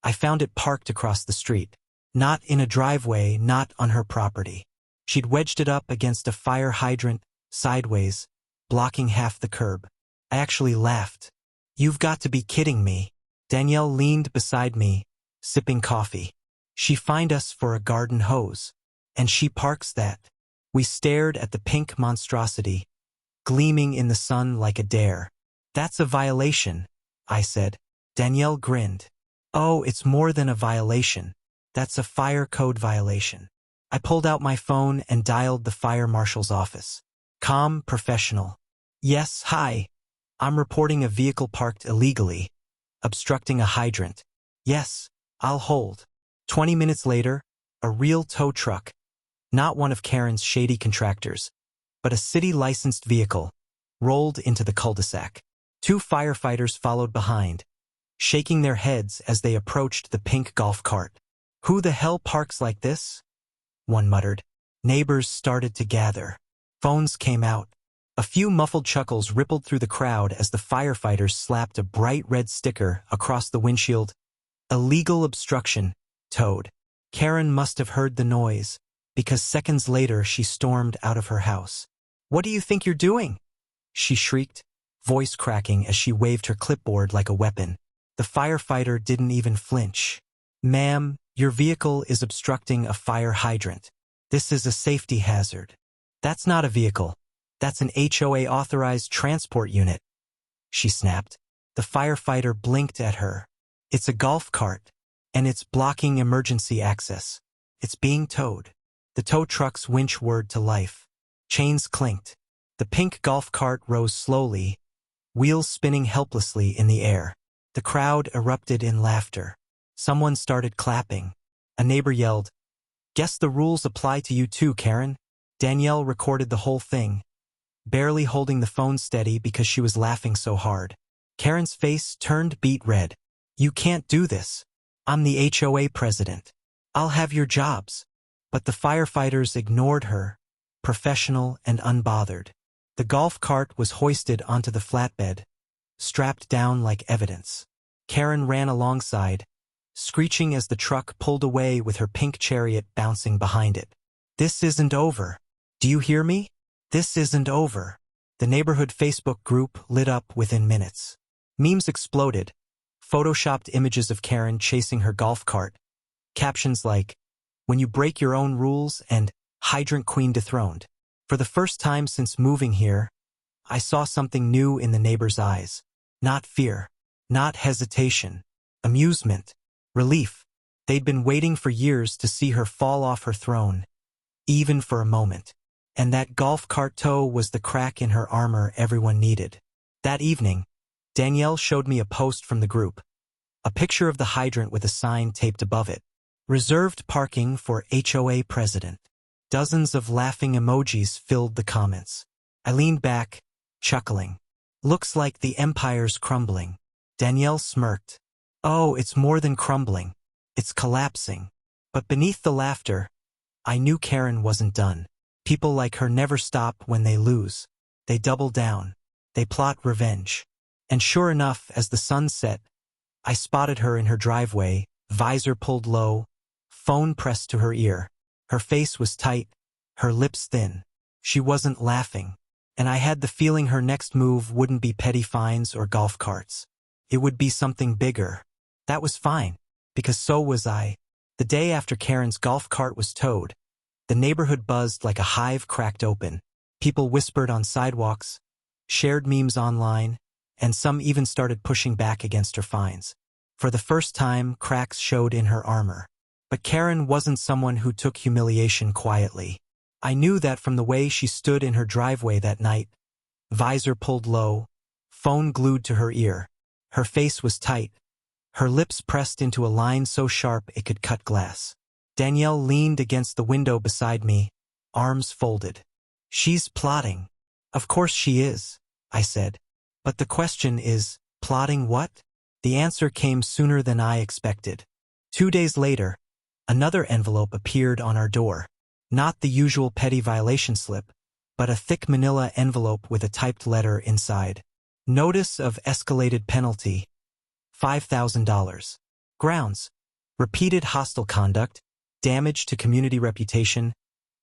I found it parked across the street. Not in a driveway, not on her property. She'd wedged it up against a fire hydrant, sideways, blocking half the curb. I actually laughed. You've got to be kidding me. Danielle leaned beside me, sipping coffee. She fined us for a garden hose. And she parks that. We stared at the pink monstrosity, gleaming in the sun like a dare. That's a violation, I said. Danielle grinned. Oh, it's more than a violation. That's a fire code violation. I pulled out my phone and dialed the fire marshal's office. Calm, professional. Yes, hi. I'm reporting a vehicle parked illegally, obstructing a hydrant. Yes, I'll hold. 20 minutes later, a real tow truck, not one of Karen's shady contractors, but a city-licensed vehicle, rolled into the cul-de-sac. 2 firefighters followed behind, shaking their heads as they approached the pink golf cart. Who the hell parks like this? One muttered. Neighbors started to gather. Phones came out. A few muffled chuckles rippled through the crowd as the firefighters slapped a bright red sticker across the windshield. Illegal obstruction, towed. Karen must have heard the noise, because seconds later she stormed out of her house. "What do you think you're doing?" she shrieked, voice cracking as she waved her clipboard like a weapon. The firefighter didn't even flinch. "Ma'am, your vehicle is obstructing a fire hydrant. This is a safety hazard." "That's not a vehicle. That's an HOA-authorized transport unit," she snapped. The firefighter blinked at her. "It's a golf cart, and it's blocking emergency access. It's being towed." The tow truck's winch whirred to life. Chains clinked. The pink golf cart rose slowly, wheels spinning helplessly in the air. The crowd erupted in laughter. Someone started clapping. A neighbor yelled, "Guess the rules apply to you too, Karen." Danielle recorded the whole thing, barely holding the phone steady because she was laughing so hard. Karen's face turned beet red. "You can't do this. I'm the HOA president. I'll have your jobs." But the firefighters ignored her, professional and unbothered. The golf cart was hoisted onto the flatbed, strapped down like evidence. Karen ran alongside, screeching as the truck pulled away with her pink chariot bouncing behind it. "This isn't over. Do you hear me? This isn't over." The neighborhood Facebook group lit up within minutes. Memes exploded, photoshopped images of Karen chasing her golf cart, captions like, "When you break your own rules," and "Hydrant Queen dethroned." For the first time since moving here, I saw something new in the neighbor's eyes. Not fear, not hesitation, amusement, relief. They'd been waiting for years to see her fall off her throne, even for a moment. And that golf cart tow was the crack in her armor everyone needed. That evening, Danielle showed me a post from the group, a picture of the hydrant with a sign taped above it. "Reserved parking for HOA president." Dozens of laughing emojis filled the comments. I leaned back, chuckling. "Looks like the empire's crumbling." Danielle smirked. "Oh, it's more than crumbling. It's collapsing." But beneath the laughter, I knew Karen wasn't done. People like her never stop when they lose. They double down. They plot revenge. And sure enough, as the sun set, I spotted her in her driveway, visor pulled low, phone pressed to her ear. Her face was tight, her lips thin. She wasn't laughing, and I had the feeling her next move wouldn't be petty fines or golf carts. It would be something bigger. That was fine, because so was I. The day after Karen's golf cart was towed, the neighborhood buzzed like a hive cracked open. People whispered on sidewalks, shared memes online, and some even started pushing back against her fines. For the first time, cracks showed in her armor. But Karen wasn't someone who took humiliation quietly. I knew that from the way she stood in her driveway that night, visor pulled low, phone glued to her ear. Her face was tight, her lips pressed into a line so sharp it could cut glass. Danielle leaned against the window beside me, arms folded. "She's plotting." "Of course she is," I said. "But the question is, plotting what?" The answer came sooner than I expected. 2 days later, another envelope appeared on our door. Not the usual petty violation slip, but a thick manila envelope with a typed letter inside. "Notice of escalated penalty, $5,000. Grounds: repeated hostile conduct, damage to community reputation,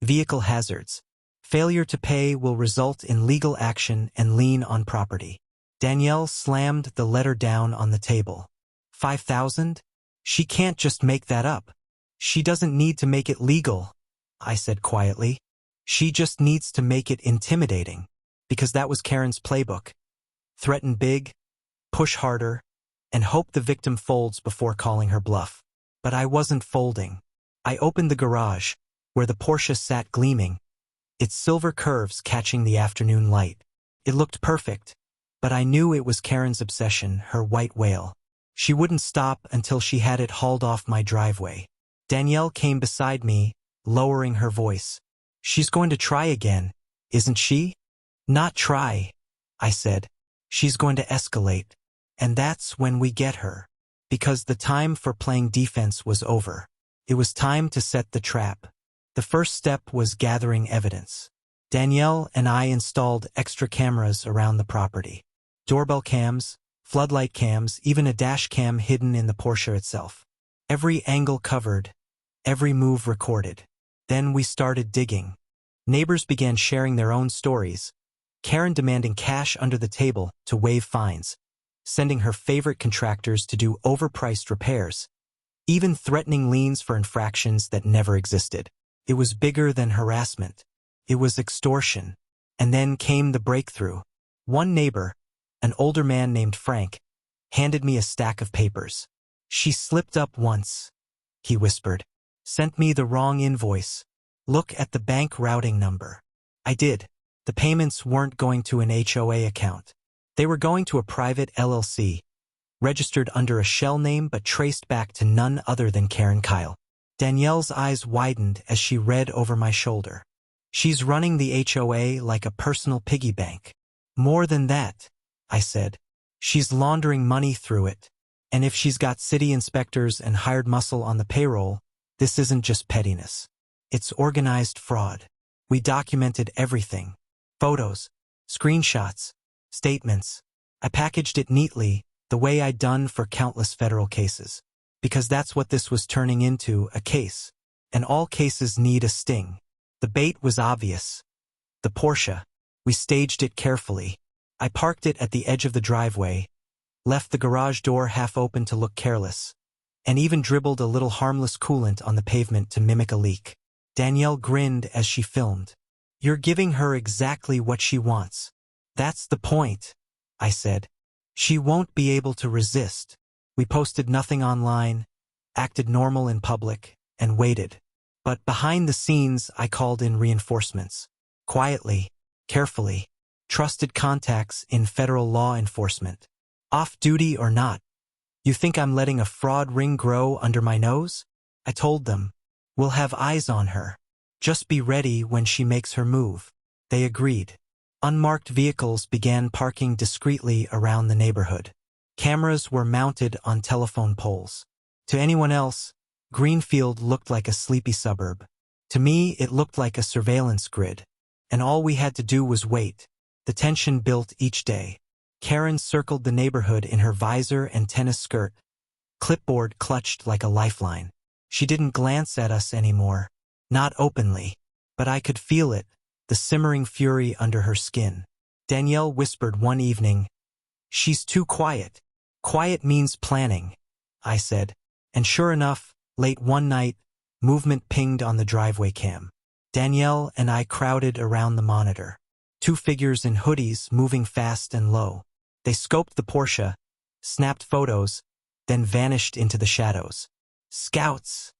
vehicle hazards. Failure to pay will result in legal action and lien on property." Danielle slammed the letter down on the table. $5,000? She can't just make that up. She doesn't need to make it legal, I said quietly. She just needs to make it intimidating, because that was Karen's playbook. Threaten big, push harder, and hope the victim folds before calling her bluff. But I wasn't folding. I opened the garage, where the Porsche sat gleaming, its silver curves catching the afternoon light. It looked perfect, but I knew it was Karen's obsession, her white whale. She wouldn't stop until she had it hauled off my driveway. Danielle came beside me, lowering her voice. "She's going to try again, isn't she?" "Not try," I said. "She's going to escalate. And that's when we get her." Because the time for playing defense was over. It was time to set the trap. The first step was gathering evidence. Danielle and I installed extra cameras around the property. Doorbell cams, floodlight cams, even a dash cam hidden in the Porsche itself. Every angle covered, every move recorded. Then we started digging. Neighbors began sharing their own stories, Karen demanding cash under the table to waive fines, sending her favorite contractors to do overpriced repairs, even threatening liens for infractions that never existed. It was bigger than harassment. It was extortion. And then came the breakthrough. One neighbor, an older man named Frank, handed me a stack of papers. "She slipped up once," he whispered. "Sent me the wrong invoice. Look at the bank routing number." I did. The payments weren't going to an HOA account. They were going to a private LLC, registered under a shell name but traced back to none other than Karen Kyle. Danielle's eyes widened as she read over my shoulder. "She's running the HOA like a personal piggy bank." "More than that," I said. "She's laundering money through it. And if she's got city inspectors and hired muscle on the payroll, this isn't just pettiness. It's organized fraud." We documented everything. Photos, screenshots, statements. I packaged it neatly, the way I'd done for countless federal cases. Because that's what this was turning into, a case. And all cases need a sting. The bait was obvious. The Porsche. We staged it carefully. I parked it at the edge of the driveway, left the garage door half open to look careless, and even dribbled a little harmless coolant on the pavement to mimic a leak. Danielle grinned as she filmed. "You're giving her exactly what she wants." "That's the point," I said. "She won't be able to resist." We posted nothing online, acted normal in public, and waited. But behind the scenes, I called in reinforcements. Quietly, carefully, trusted contacts in federal law enforcement. Off-duty or not. "You think I'm letting a fraud ring grow under my nose?" I told them. "We'll have eyes on her. Just be ready when she makes her move." They agreed. Unmarked vehicles began parking discreetly around the neighborhood. Cameras were mounted on telephone poles. To anyone else, Greenfield looked like a sleepy suburb. To me, it looked like a surveillance grid. And all we had to do was wait. The tension built each day. Karen circled the neighborhood in her visor and tennis skirt, clipboard clutched like a lifeline. She didn't glance at us anymore. Not openly. But I could feel it, the simmering fury under her skin. Danielle whispered one evening, "She's too quiet." "Quiet means planning," I said. And sure enough, late one night, movement pinged on the driveway cam. Danielle and I crowded around the monitor. Two figures in hoodies moving fast and low. They scoped the Porsche, snapped photos, then vanished into the shadows. "Scouts,"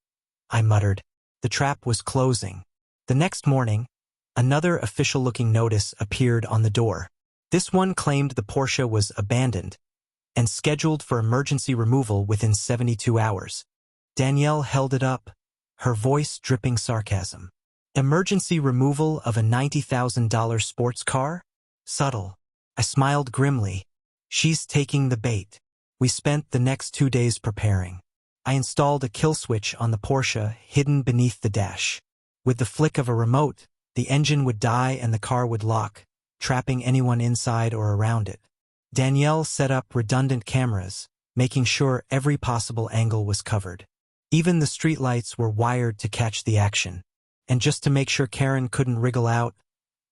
I muttered. The trap was closing. The next morning, another official-looking notice appeared on the door. This one claimed the Porsche was abandoned and scheduled for emergency removal within 72 hours. Danielle held it up, her voice dripping sarcasm. "Emergency removal of a $90,000 sports car? Subtle." I smiled grimly. "She's taking the bait." We spent the next 2 days preparing. I installed a kill switch on the Porsche hidden beneath the dash. With the flick of a remote, the engine would die and the car would lock, trapping anyone inside or around it. Danielle set up redundant cameras, making sure every possible angle was covered. Even the streetlights were wired to catch the action. And just to make sure Karen couldn't wriggle out,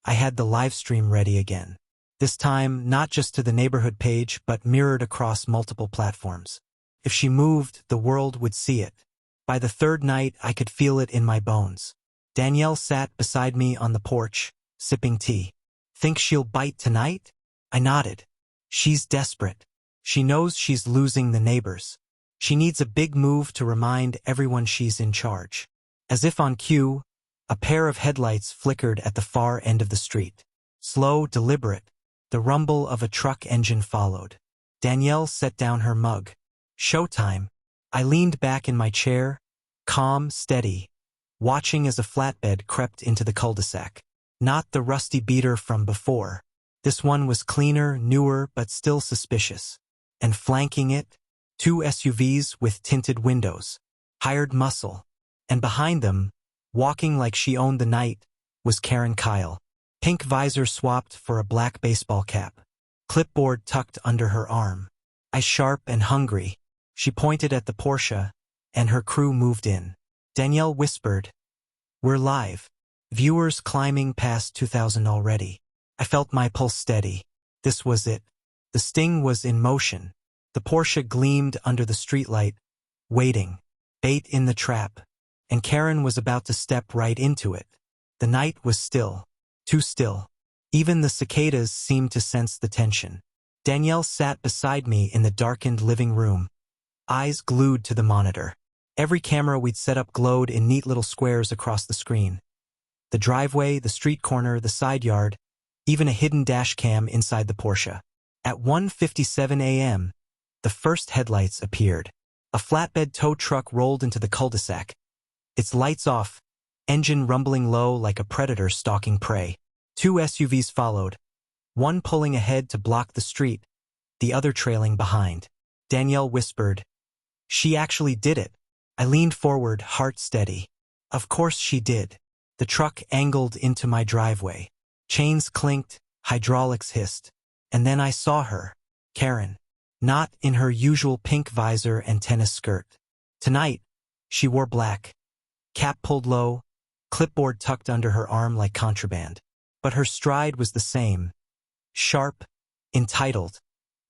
I had the live stream ready again. This time, not just to the neighborhood page, but mirrored across multiple platforms. If she moved, the world would see it. By the third night, I could feel it in my bones. Danielle sat beside me on the porch, sipping tea. "Think she'll bite tonight?" I nodded. "She's desperate. She knows she's losing the neighbors. She needs a big move to remind everyone she's in charge." As if on cue, a pair of headlights flickered at the far end of the street. Slow, deliberate, the rumble of a truck engine followed. Danielle set down her mug. "Showtime." I leaned back in my chair, calm, steady, watching as a flatbed crept into the cul-de-sac. Not the rusty beater from before. This one was cleaner, newer, but still suspicious. And flanking it, 2 SUVs with tinted windows. Hired muscle. And behind them, walking like she owned the night, was Karen Kyle. Pink visor swapped for a black baseball cap. Clipboard tucked under her arm. Eyes sharp and hungry. She pointed at the Porsche, and her crew moved in. Danielle whispered, "We're live." Viewers climbing past 2,000 already. I felt my pulse steady. This was it. The sting was in motion. The Porsche gleamed under the streetlight, waiting. Bait in the trap. And Karen was about to step right into it. The night was still. Too still. Even the cicadas seemed to sense the tension. Danielle sat beside me in the darkened living room, eyes glued to the monitor. Every camera we'd set up glowed in neat little squares across the screen. The driveway, the street corner, the side yard, even a hidden dash cam inside the Porsche. At 1:57 a.m., the first headlights appeared. A flatbed tow truck rolled into the cul-de-sac. Its lights off, engine rumbling low like a predator stalking prey. 2 SUVs followed, one pulling ahead to block the street, the other trailing behind. Danielle whispered, "She actually did it." I leaned forward, heart steady. Of course she did. The truck angled into my driveway. Chains clinked, hydraulics hissed. And then I saw her, Karen. Not in her usual pink visor and tennis skirt. Tonight, she wore black. Cap pulled low, clipboard tucked under her arm like contraband. But her stride was the same. Sharp, entitled,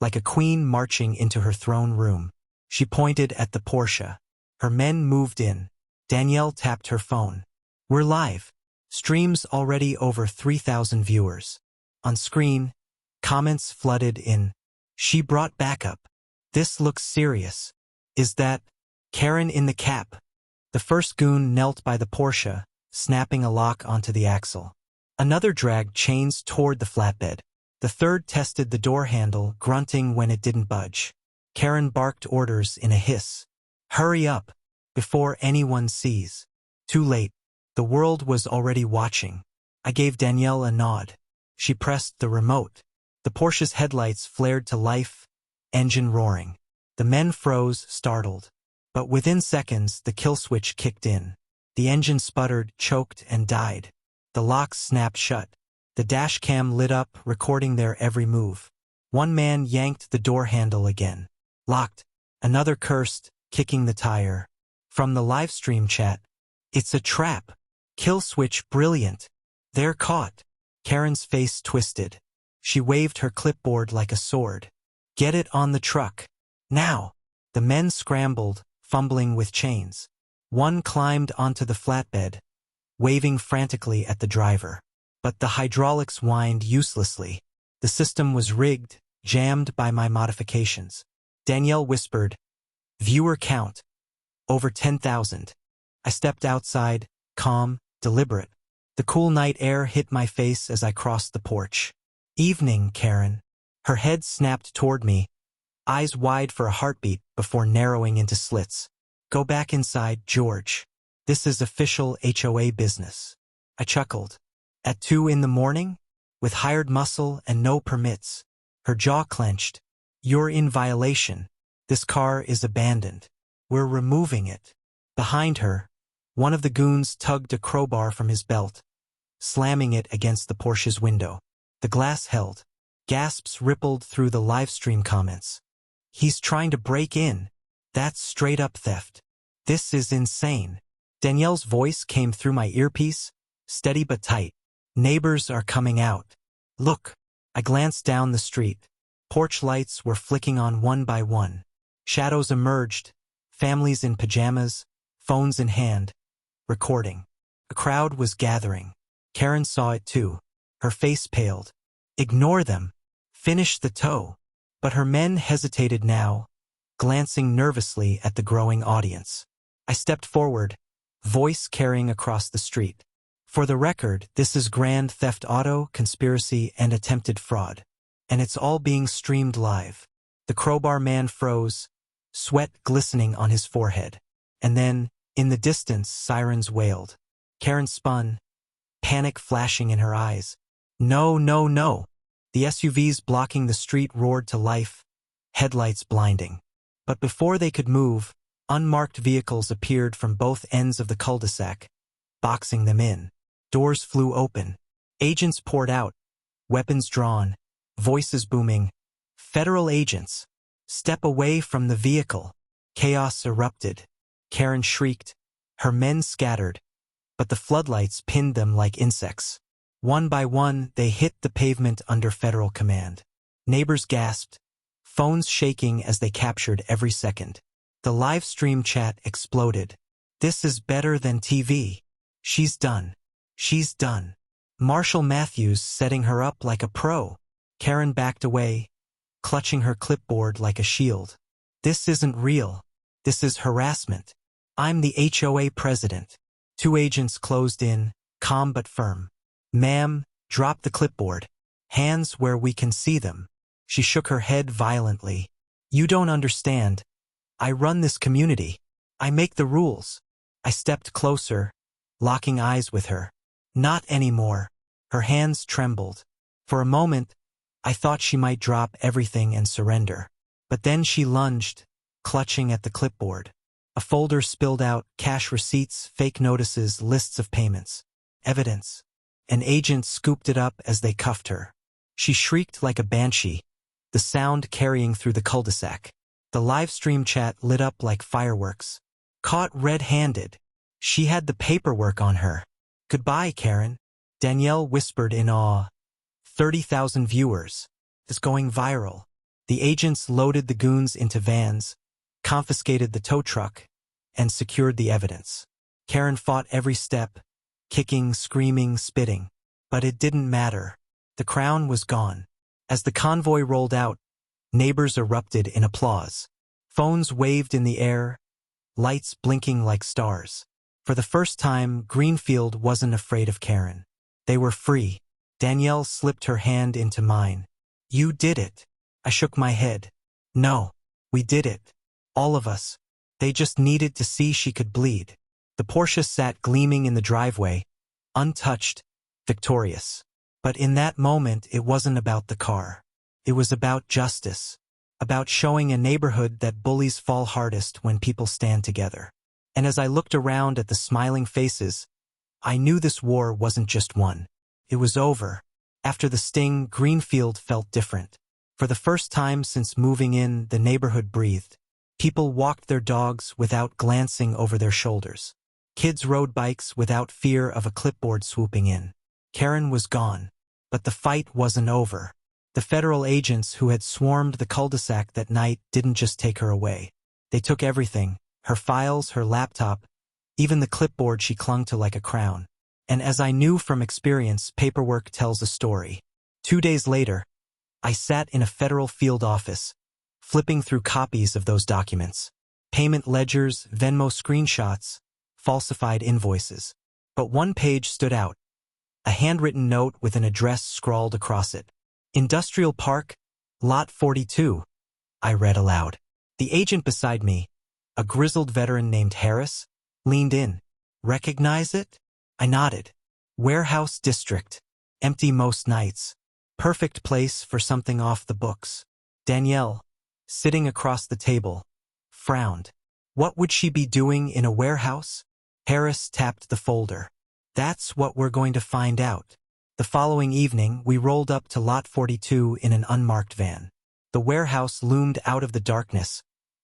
like a queen marching into her throne room. She pointed at the Porsche. Her men moved in. Danielle tapped her phone. "We're live." Streams already over 3,000 viewers. On screen, comments flooded in. "She brought backup. This looks serious. Is that Karen in the cap?" The first goon knelt by the Porsche, snapping a lock onto the axle. Another dragged chains toward the flatbed. The third tested the door handle, grunting when it didn't budge. Karen barked orders in a hiss. "Hurry up, before anyone sees." Too late. The world was already watching. I gave Danielle a nod. She pressed the remote. The Porsche's headlights flared to life, engine roaring. The men froze, startled. But within seconds, the kill switch kicked in. The engine sputtered, choked, and died. The locks snapped shut. The dash cam lit up, recording their every move. One man yanked the door handle again. Locked. Another cursed, kicking the tire. From the livestream chat, "It's a trap. Kill switch brilliant. They're caught." Karen's face twisted. She waved her clipboard like a sword. "Get it on the truck. Now." The men scrambled, fumbling with chains. One climbed onto the flatbed, waving frantically at the driver. But the hydraulics whined uselessly. The system was rigged, jammed by my modifications. Danielle whispered, "Viewer count. Over 10,000. I stepped outside, calm, deliberate. The cool night air hit my face as I crossed the porch. "Evening, Karen." Her head snapped toward me, eyes wide for a heartbeat before narrowing into slits. "Go back inside, George. This is official HOA business." I chuckled. At 2 in the morning? With hired muscle and no permits. Her jaw clenched. "You're in violation. This car is abandoned. We're removing it." Behind her, one of the goons tugged a crowbar from his belt, slamming it against the Porsche's window. The glass held. Gasps rippled through the livestream comments. "He's trying to break in. That's straight-up theft. This is insane." Danielle's voice came through my earpiece, steady but tight. "Neighbors are coming out. Look." I glanced down the street. Porch lights were flicking on one by one. Shadows emerged, families in pajamas, phones in hand, recording. A crowd was gathering. Karen saw it too. Her face paled. "Ignore them. Finish the tow." But her men hesitated now, glancing nervously at the growing audience. I stepped forward, voice carrying across the street. "For the record, this is grand theft auto, conspiracy, and attempted fraud. And it's all being streamed live." The crowbar man froze, sweat glistening on his forehead. And then, in the distance, sirens wailed. Karen spun, panic flashing in her eyes. "No, no, no." The SUVs blocking the street roared to life, headlights blinding. But before they could move, unmarked vehicles appeared from both ends of the cul-de-sac, boxing them in. Doors flew open. Agents poured out, weapons drawn, voices booming. Federal agents! Step away from the vehicle. Chaos erupted. Karen shrieked. Her men scattered, but the floodlights pinned them like insects. One by one, they hit the pavement under federal command. Neighbors gasped, phones shaking as they captured every second. The live stream chat exploded. This is better than TV. She's done. She's done. Marshal Matthews setting her up like a pro. Karen backed away, clutching her clipboard like a shield. This isn't real. This is harassment. I'm the HOA president. Two agents closed in, calm but firm. Ma'am, drop the clipboard. Hands where we can see them. She shook her head violently. You don't understand. I run this community. I make the rules. I stepped closer, locking eyes with her. Not anymore. Her hands trembled. For a moment, I thought she might drop everything and surrender. But then she lunged, clutching at the clipboard. A folder spilled out, cash receipts, fake notices, lists of payments. Evidence. An agent scooped it up as they cuffed her. She shrieked like a banshee, the sound carrying through the cul-de-sac. The live stream chat lit up like fireworks. Caught red-handed. She had the paperwork on her. Goodbye, Karen. Danielle whispered in awe. 30,000 viewers. It's going viral. The agents loaded the goons into vans, confiscated the tow truck, and secured the evidence. Karen fought every step, kicking, screaming, spitting. But it didn't matter. The crown was gone. As the convoy rolled out, neighbors erupted in applause. Phones waved in the air, lights blinking like stars. For the first time, Greenfield wasn't afraid of Karen. They were free. Danielle slipped her hand into mine. You did it. I shook my head. No, we did it. All of us. They just needed to see she could bleed. The Porsche sat gleaming in the driveway, untouched, victorious. But in that moment, it wasn't about the car. It was about justice. About showing a neighborhood that bullies fall hardest when people stand together. And as I looked around at the smiling faces, I knew this war wasn't just won. It was over. After the sting, Greenfield felt different. For the first time since moving in, the neighborhood breathed. People walked their dogs without glancing over their shoulders. Kids rode bikes without fear of a clipboard swooping in. Karen was gone. But the fight wasn't over. The federal agents who had swarmed the cul-de-sac that night didn't just take her away. They took everything, her files, her laptop, even the clipboard she clung to like a crown. And as I knew from experience, paperwork tells a story. 2 days later, I sat in a federal field office, flipping through copies of those documents. Payment ledgers, Venmo screenshots, falsified invoices. But one page stood out. A handwritten note with an address scrawled across it. Industrial Park, Lot 42, I read aloud. The agent beside me, a grizzled veteran named Harris, leaned in. Recognize it? I nodded. Warehouse district. Empty most nights. Perfect place for something off the books. Danielle, sitting across the table, frowned. What would she be doing in a warehouse? Harris tapped the folder. That's what we're going to find out. The following evening, we rolled up to Lot 42 in an unmarked van. The warehouse loomed out of the darkness,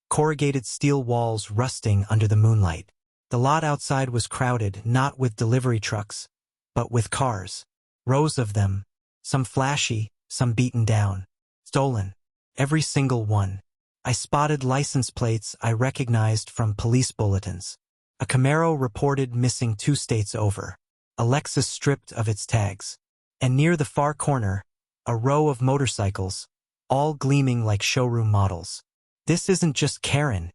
corrugated steel walls rusting under the moonlight. The lot outside was crowded, not with delivery trucks, but with cars. Rows of them, some flashy, some beaten down. Stolen. Every single one. I spotted license plates I recognized from police bulletins. A Camaro reported missing 2 states over. A Lexus stripped of its tags. And near the far corner, a row of motorcycles, all gleaming like showroom models. This isn't just Karen,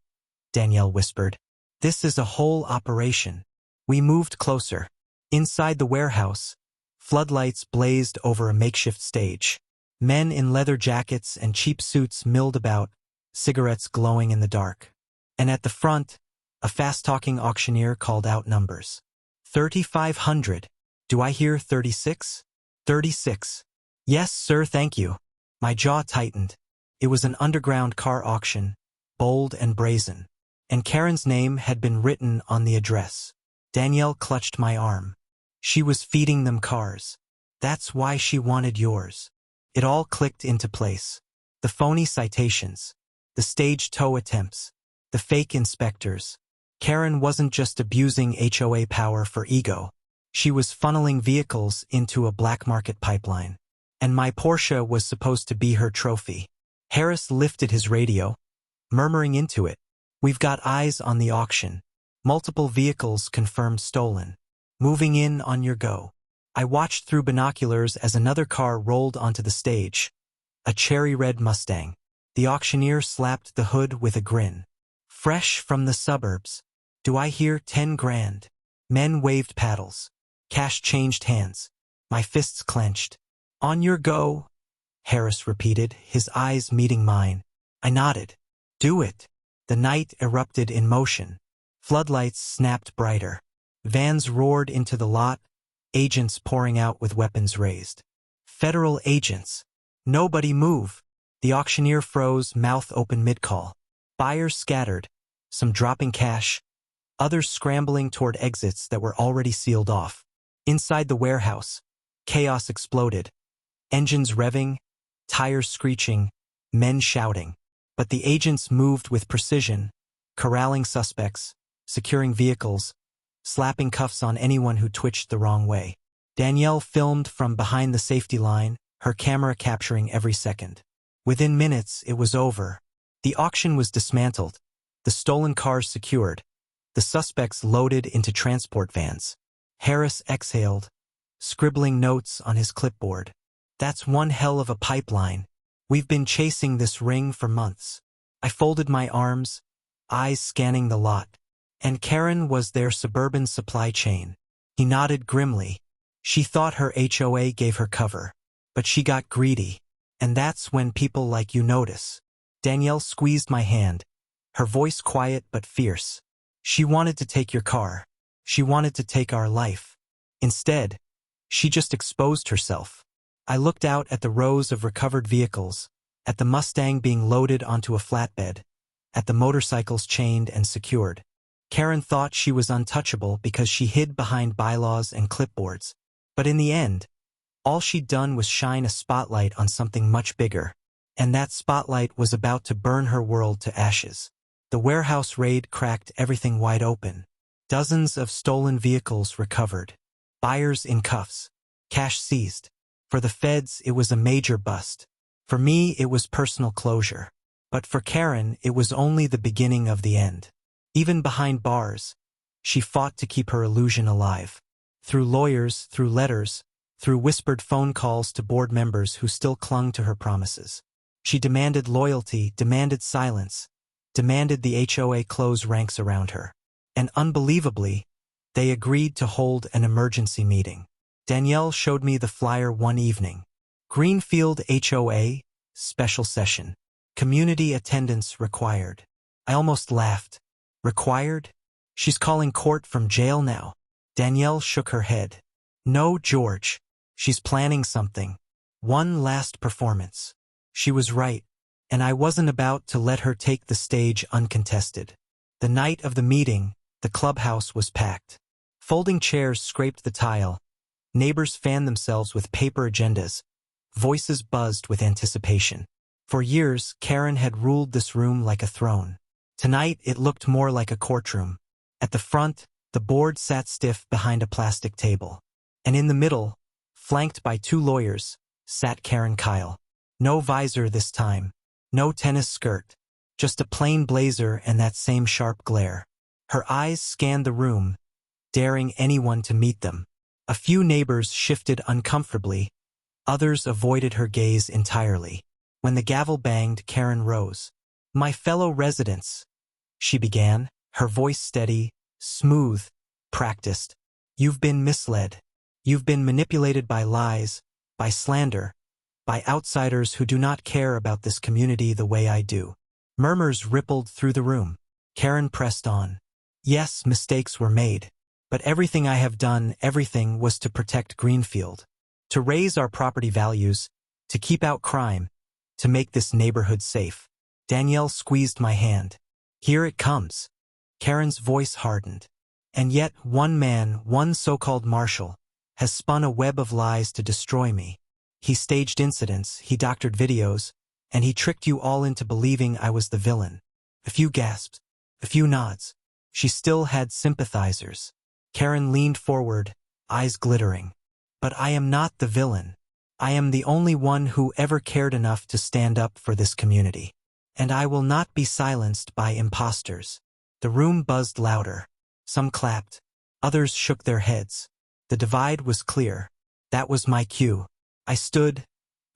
Danielle whispered. This is a whole operation. We moved closer. Inside the warehouse, floodlights blazed over a makeshift stage. Men in leather jackets and cheap suits milled about, cigarettes glowing in the dark. And at the front, a fast-talking auctioneer called out numbers. 3,500. Do I hear 36? 36. Yes, sir, thank you. My jaw tightened. It was an underground car auction, bold and brazen. And Karen's name had been written on the address. Danielle clutched my arm. She was feeding them cars. That's why she wanted yours. It all clicked into place. The phony citations, the staged tow attempts, the fake inspectors. Karen wasn't just abusing HOA power for ego. She was funneling vehicles into a black market pipeline. And my Porsche was supposed to be her trophy. Harris lifted his radio, murmuring into it. We've got eyes on the auction. Multiple vehicles confirmed stolen. Moving in on your go. I watched through binoculars as another car rolled onto the stage. A cherry-red Mustang. The auctioneer slapped the hood with a grin. Fresh from the suburbs. Do I hear 10 grand? Men waved paddles. Cash changed hands. My fists clenched. On your go, Harris repeated, his eyes meeting mine. I nodded. Do it. The night erupted in motion. Floodlights snapped brighter. Vans roared into the lot, agents pouring out with weapons raised. Federal agents. Nobody move. The auctioneer froze, mouth open mid-call. Buyers scattered, some dropping cash, others scrambling toward exits that were already sealed off. Inside the warehouse, chaos exploded. Engines revving, tires screeching, men shouting. But the agents moved with precision, corralling suspects, securing vehicles, slapping cuffs on anyone who twitched the wrong way. Danielle filmed from behind the safety line, her camera capturing every second. Within minutes, it was over. The auction was dismantled, the stolen cars secured, the suspects loaded into transport vans. Harris exhaled, scribbling notes on his clipboard. That's one hell of a pipeline. We've been chasing this ring for months. I folded my arms, eyes scanning the lot. And Karen was their suburban supply chain. He nodded grimly. She thought her HOA gave her cover. But she got greedy. And that's when people like you notice. Danielle squeezed my hand, her voice quiet but fierce. She wanted to take your car. She wanted to take our life. Instead, she just exposed herself. I looked out at the rows of recovered vehicles, at the Mustang being loaded onto a flatbed, at the motorcycles chained and secured. Karen thought she was untouchable because she hid behind bylaws and clipboards. But in the end, all she'd done was shine a spotlight on something much bigger. And that spotlight was about to burn her world to ashes. The warehouse raid cracked everything wide open. Dozens of stolen vehicles recovered. Buyers in cuffs. Cash seized. For the feds, it was a major bust. For me, it was personal closure. But for Karen, it was only the beginning of the end. Even behind bars, she fought to keep her illusion alive. Through lawyers, through letters, through whispered phone calls to board members who still clung to her promises. She demanded loyalty, demanded silence, demanded the HOA close ranks around her. And unbelievably, they agreed to hold an emergency meeting. Danielle showed me the flyer one evening. Greenfield HOA, special session. Community attendance required. I almost laughed. Required? She's calling court from jail now. Danielle shook her head. No, George. She's planning something. One last performance. She was right, and I wasn't about to let her take the stage uncontested. The night of the meeting, the clubhouse was packed. Folding chairs scraped the tile. Neighbors fanned themselves with paper agendas. Voices buzzed with anticipation. For years, Karen had ruled this room like a throne. Tonight, it looked more like a courtroom. At the front, the board sat stiff behind a plastic table. And in the middle, flanked by two lawyers, sat Karen Kyle. No visor this time. No tennis skirt. Just a plain blazer and that same sharp glare. Her eyes scanned the room, daring anyone to meet them. A few neighbors shifted uncomfortably. Others avoided her gaze entirely. When the gavel banged, Karen rose. My fellow residents, she began, her voice steady, smooth, practiced. You've been misled. You've been manipulated by lies, by slander, by outsiders who do not care about this community the way I do. Murmurs rippled through the room. Karen pressed on. Yes, mistakes were made. But everything I have done, everything was to protect Greenfield. To raise our property values, to keep out crime, to make this neighborhood safe. Danielle squeezed my hand. Here it comes. Karen's voice hardened. And yet, one man, one so-called Marshal, has spun a web of lies to destroy me. He staged incidents, he doctored videos, and he tricked you all into believing I was the villain. A few gasps, a few nods. She still had sympathizers. Karen leaned forward, eyes glittering. But I am not the villain. I am the only one who ever cared enough to stand up for this community. And I will not be silenced by imposters. The room buzzed louder. Some clapped. Others shook their heads. The divide was clear. That was my cue. I stood,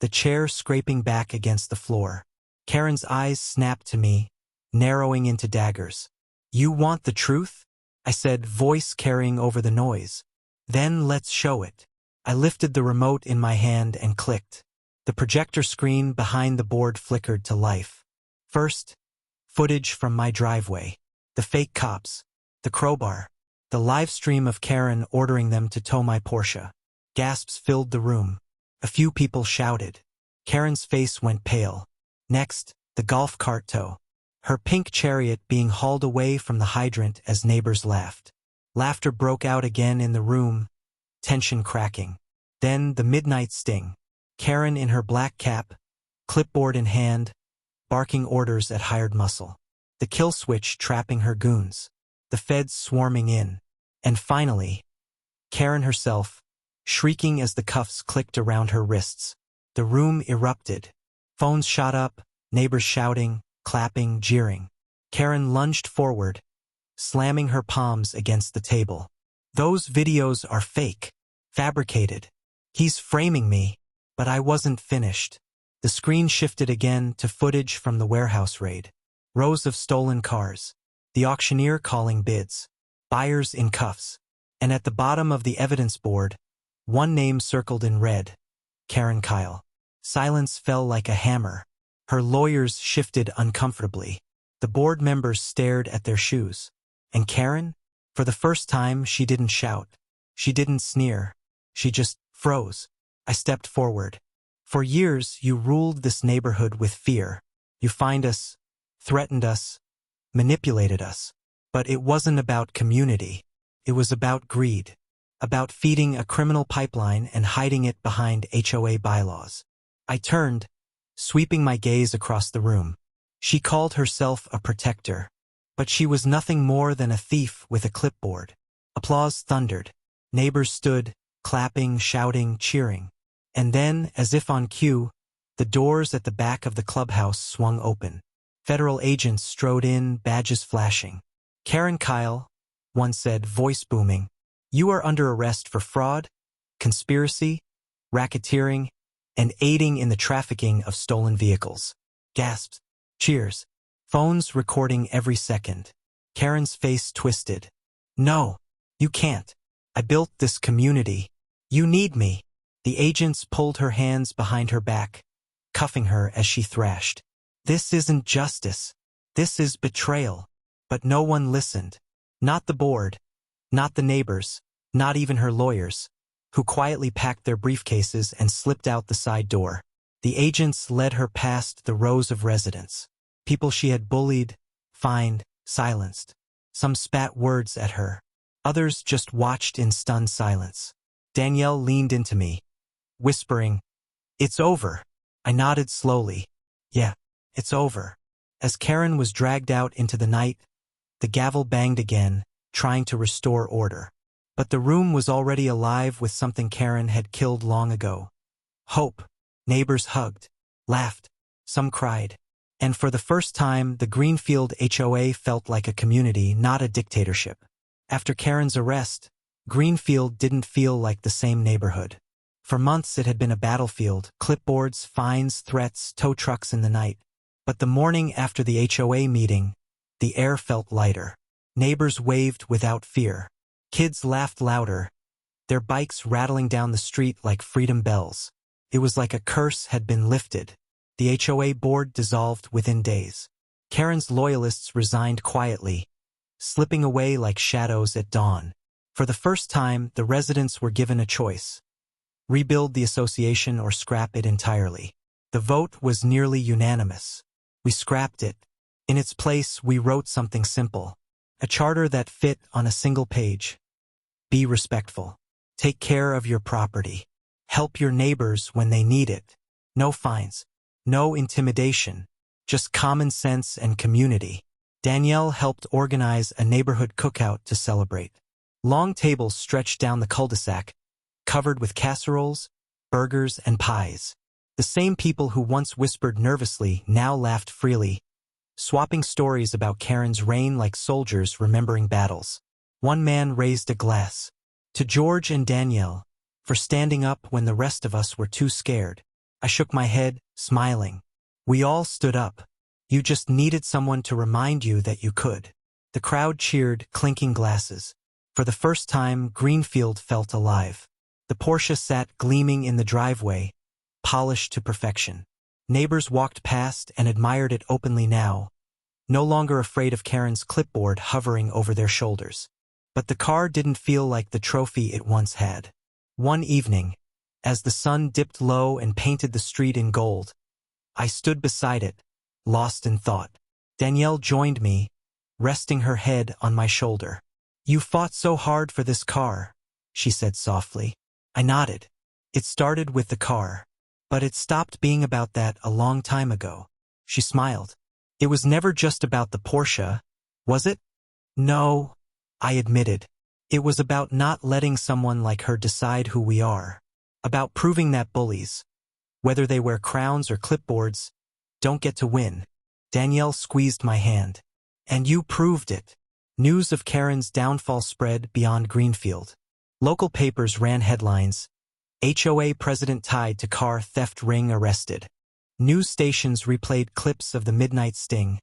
the chair scraping back against the floor. Karen's eyes snapped to me, narrowing into daggers. You want the truth? I said, voice carrying over the noise. Then let's show it. I lifted the remote in my hand and clicked. The projector screen behind the board flickered to life. First, footage from my driveway. The fake cops. The crowbar. The live stream of Karen ordering them to tow my Porsche. Gasps filled the room. A few people shouted. Karen's face went pale. Next, the golf cart tow. Her pink chariot being hauled away from the hydrant as neighbors laughed. Laughter broke out again in the room, tension cracking. Then the midnight sting. Karen in her black cap, clipboard in hand, barking orders at hired muscle. The kill switch trapping her goons. The feds swarming in. And finally, Karen herself, shrieking as the cuffs clicked around her wrists. The room erupted. Phones shot up, neighbors shouting, clapping, jeering. Karen lunged forward, slamming her palms against the table. Those videos are fake, fabricated. He's framing me, but I wasn't finished. The screen shifted again to footage from the warehouse raid. Rows of stolen cars. The auctioneer calling bids. Buyers in cuffs. And at the bottom of the evidence board, one name circled in red. Karen Kyle. Silence fell like a hammer. Her lawyers shifted uncomfortably. The board members stared at their shoes. And Karen? For the first time, she didn't shout. She didn't sneer. She just froze. I stepped forward. For years, you ruled this neighborhood with fear. You fined us, threatened us, manipulated us. But it wasn't about community. It was about greed. About feeding a criminal pipeline and hiding it behind HOA bylaws. I turned, sweeping my gaze across the room. She called herself a protector, but she was nothing more than a thief with a clipboard. Applause thundered. Neighbors stood, clapping, shouting, cheering. And then, as if on cue, the doors at the back of the clubhouse swung open. Federal agents strode in, badges flashing. Karen Kyle, one said, voice booming, you are under arrest for fraud, conspiracy, racketeering, and aiding in the trafficking of stolen vehicles. Gasps. Cheers. Phones recording every second. Karen's face twisted. No, you can't. I built this community. You need me. The agents pulled her hands behind her back, cuffing her as she thrashed. This isn't justice. This is betrayal. But no one listened. Not the board. Not the neighbors. Not even her lawyers, who quietly packed their briefcases and slipped out the side door. The agents led her past the rows of residents. People she had bullied, fined, silenced. Some spat words at her. Others just watched in stunned silence. Danielle leaned into me, whispering, "It's over." I nodded slowly. Yeah, it's over. As Karen was dragged out into the night, the gavel banged again, trying to restore order. But the room was already alive with something Karen had killed long ago. Hope. Neighbors hugged, laughed, some cried. And for the first time, the Greenfield HOA felt like a community, not a dictatorship. After Karen's arrest, Greenfield didn't feel like the same neighborhood. For months it had been a battlefield, clipboards, fines, threats, tow trucks in the night. But the morning after the HOA meeting, the air felt lighter. Neighbors waved without fear. Kids laughed louder, their bikes rattling down the street like freedom bells. It was like a curse had been lifted. The HOA board dissolved within days. Karen's loyalists resigned quietly, slipping away like shadows at dawn. For the first time, the residents were given a choice: rebuild the association or scrap it entirely. The vote was nearly unanimous. We scrapped it. In its place, we wrote something simple, a charter that fit on a single page. Be respectful. Take care of your property. Help your neighbors when they need it. No fines. No intimidation. Just common sense and community. Danielle helped organize a neighborhood cookout to celebrate. Long tables stretched down the cul-de-sac, covered with casseroles, burgers, and pies. The same people who once whispered nervously now laughed freely, swapping stories about Karen's reign like soldiers remembering battles. One man raised a glass to George and Danielle for standing up when the rest of us were too scared. I shook my head, smiling. We all stood up. You just needed someone to remind you that you could. The crowd cheered, clinking glasses. For the first time, Greenfield felt alive. The Porsche sat gleaming in the driveway, polished to perfection. Neighbors walked past and admired it openly now, no longer afraid of Karen's clipboard hovering over their shoulders. But the car didn't feel like the trophy it once had. One evening, as the sun dipped low and painted the street in gold, I stood beside it, lost in thought. Danielle joined me, resting her head on my shoulder. You fought so hard for this car, she said softly. I nodded. It started with the car, but it stopped being about that a long time ago. She smiled. It was never just about the Porsche, was it? No, I admitted. It was about not letting someone like her decide who we are. About proving that bullies, whether they wear crowns or clipboards, don't get to win. Danielle squeezed my hand. And you proved it. News of Karen's downfall spread beyond Greenfield. Local papers ran headlines. HOA president tied to car theft ring arrested. News stations replayed clips of the midnight sting,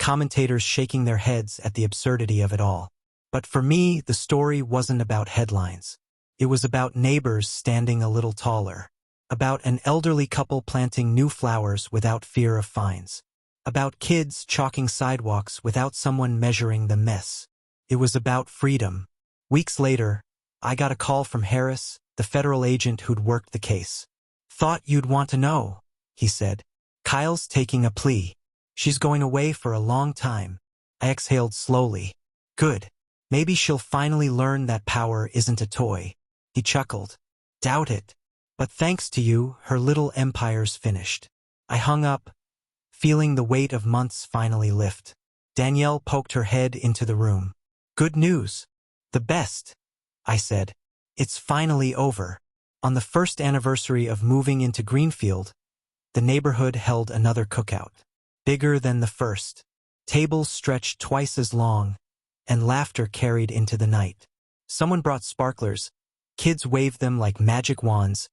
commentators shaking their heads at the absurdity of it all. But for me, the story wasn't about headlines. It was about neighbors standing a little taller. About an elderly couple planting new flowers without fear of fines. About kids chalking sidewalks without someone measuring the mess. It was about freedom. Weeks later, I got a call from Harris, the federal agent who'd worked the case. Thought you'd want to know, he said. Kyle's taking a plea. She's going away for a long time. I exhaled slowly. Good. Maybe she'll finally learn that power isn't a toy. He chuckled. Doubt it. But thanks to you, her little empire's finished. I hung up, feeling the weight of months finally lift. Danielle poked her head into the room. Good news. The best, I said. It's finally over. On the first anniversary of moving into Greenfield, the neighborhood held another cookout. Bigger than the first. Tables stretched twice as long, and laughter carried into the night. Someone brought sparklers, kids waved them like magic wands,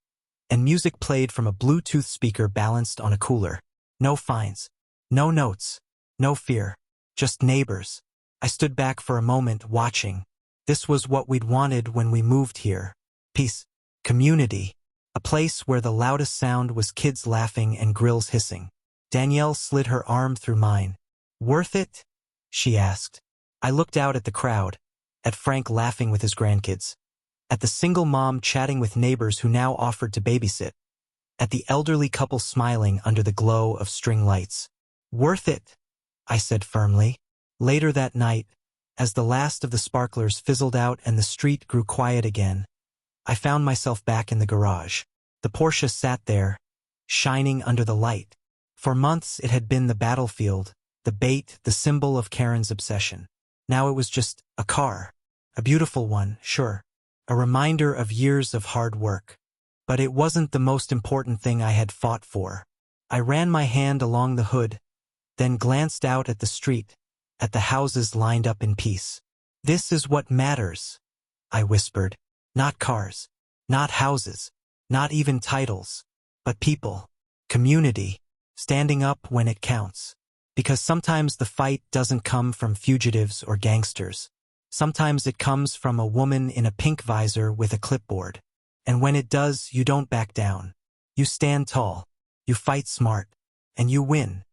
and music played from a Bluetooth speaker balanced on a cooler. No fines. No notes. No fear. Just neighbors. I stood back for a moment, watching. This was what we'd wanted when we moved here. Peace. Community. A place where the loudest sound was kids laughing and grills hissing. Danielle slid her arm through mine. Worth it? She asked. I looked out at the crowd, at Frank laughing with his grandkids, at the single mom chatting with neighbors who now offered to babysit, at the elderly couple smiling under the glow of string lights. Worth it, I said firmly. Later that night, as the last of the sparklers fizzled out and the street grew quiet again, I found myself back in the garage. The Porsche sat there, shining under the light. For months it had been the battlefield, the bait, the symbol of Karen's obsession. Now it was just a car. A beautiful one, sure. A reminder of years of hard work. But it wasn't the most important thing I had fought for. I ran my hand along the hood, then glanced out at the street, at the houses lined up in peace. This is what matters, I whispered. Not cars, not houses, not even titles, but people, community, standing up when it counts. Because sometimes the fight doesn't come from fugitives or gangsters. Sometimes it comes from a woman in a pink visor with a clipboard. And when it does, you don't back down. You stand tall, you fight smart, and you win.